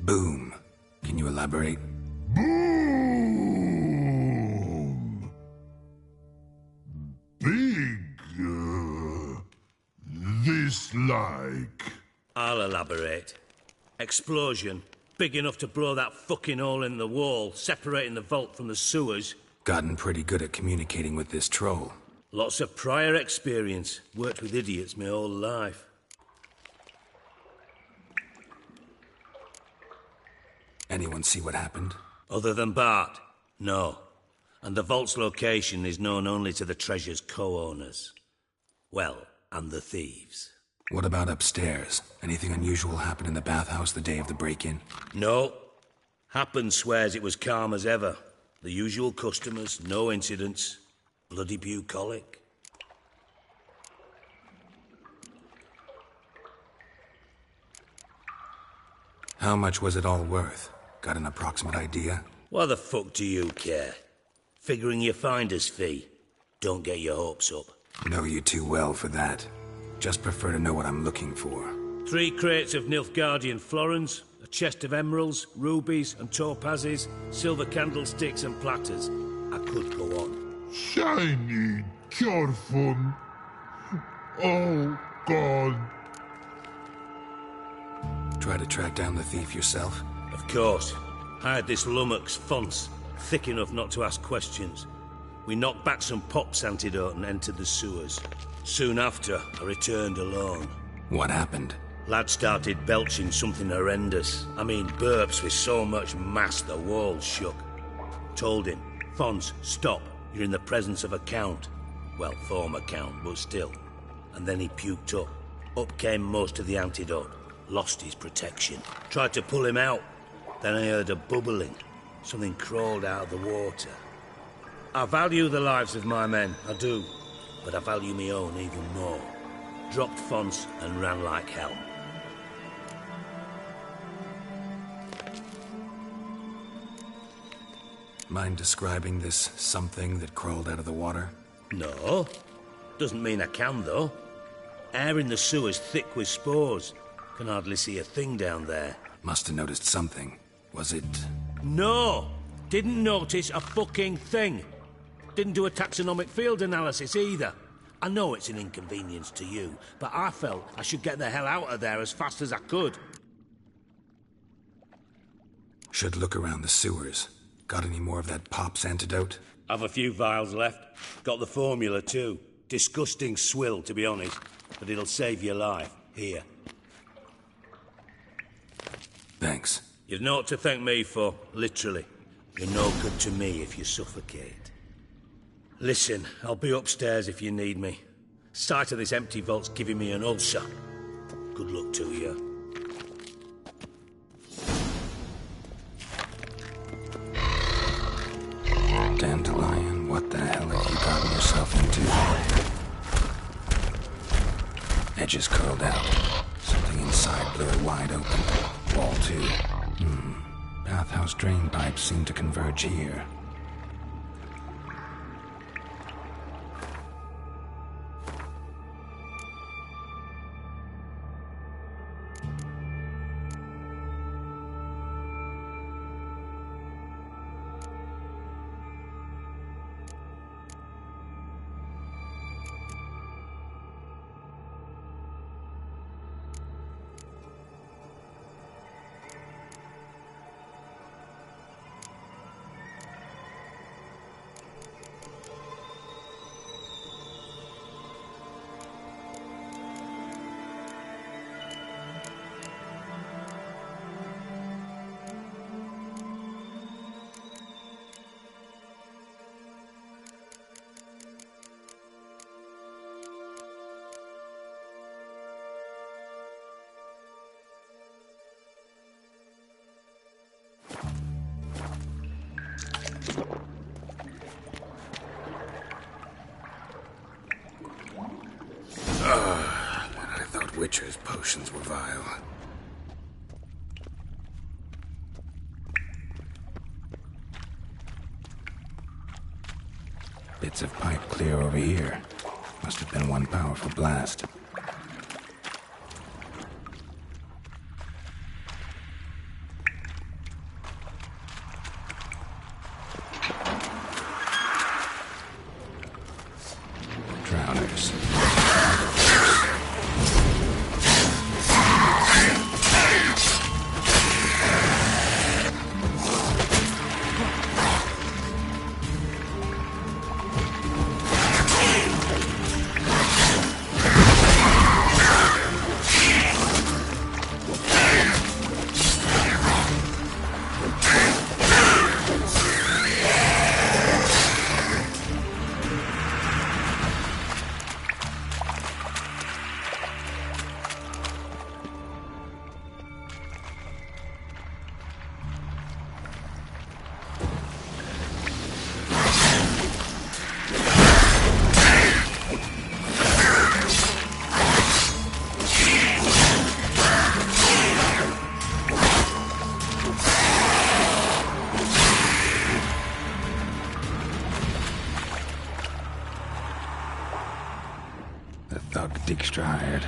Boom. Can you elaborate? Boom. Big. This like. I'll elaborate. Explosion. Big enough to blow that fucking hole in the wall, separating the vault from the sewers. Gotten pretty good at communicating with this troll. Lots of prior experience. Worked with idiots my whole life. Anyone see what happened? Other than Bart? No. And the vault's location is known only to the treasure's co-owners. Well, and the thieves. What about upstairs? Anything unusual happen in the bathhouse the day of the break-in? No. Happen swears it was calm as ever. The usual customers, no incidents. Bloody bucolic. How much was it all worth? Got an approximate idea? Why the fuck do you care? Figuring your finder's fee. Don't get your hopes up. Know you too well for that. Just prefer to know what I'm looking for. 3 crates of Nilfgaardian florins, a chest of emeralds, rubies and topazes, silver candlesticks and platters. I could go on. Shiny, careful. Oh, God. Try to track down the thief yourself? Of course. I had this lummox, Fons, thick enough not to ask questions. We knocked back some pops antidote and entered the sewers. Soon after, I returned alone. What happened? Lad started belching something horrendous. I mean, burps with so much mass the walls shook. Told him, Fons, stop. You're in the presence of a count. Well, former count, but still. And then he puked up. Up came most of the antidote. Lost his protection. Tried to pull him out. Then I heard a bubbling. Something crawled out of the water. I value the lives of my men, I do. But I value my own even more. Dropped Fons and ran like hell. Mind describing this something that crawled out of the water? No. Doesn't mean I can, though. Air in the sewer's thick with spores. Can hardly see a thing down there. Must have noticed something. Was it... No! Didn't notice a fucking thing. Didn't do a taxonomic field analysis either. I know it's an inconvenience to you, but I felt I should get the hell out of there as fast as I could. Should look around the sewers. Got any more of that Pop's antidote? I've a few vials left. Got the formula too. Disgusting swill, to be honest. But it'll save your life. Here. Thanks. You've naught to thank me for, literally. You're no good to me if you suffocate. Listen, I'll be upstairs if you need me. Sight of this empty vault's giving me an ulcer. Good luck to you. Dandelion, what the hell have you gotten yourself into? Edges curled out. Something inside blew it wide open. Wall too. Bathhouse drain pipes seem to converge here. I thought Witcher's potions were vile. Bits of pipe clear over here. Must have been one powerful blast. Drowners. extra hired.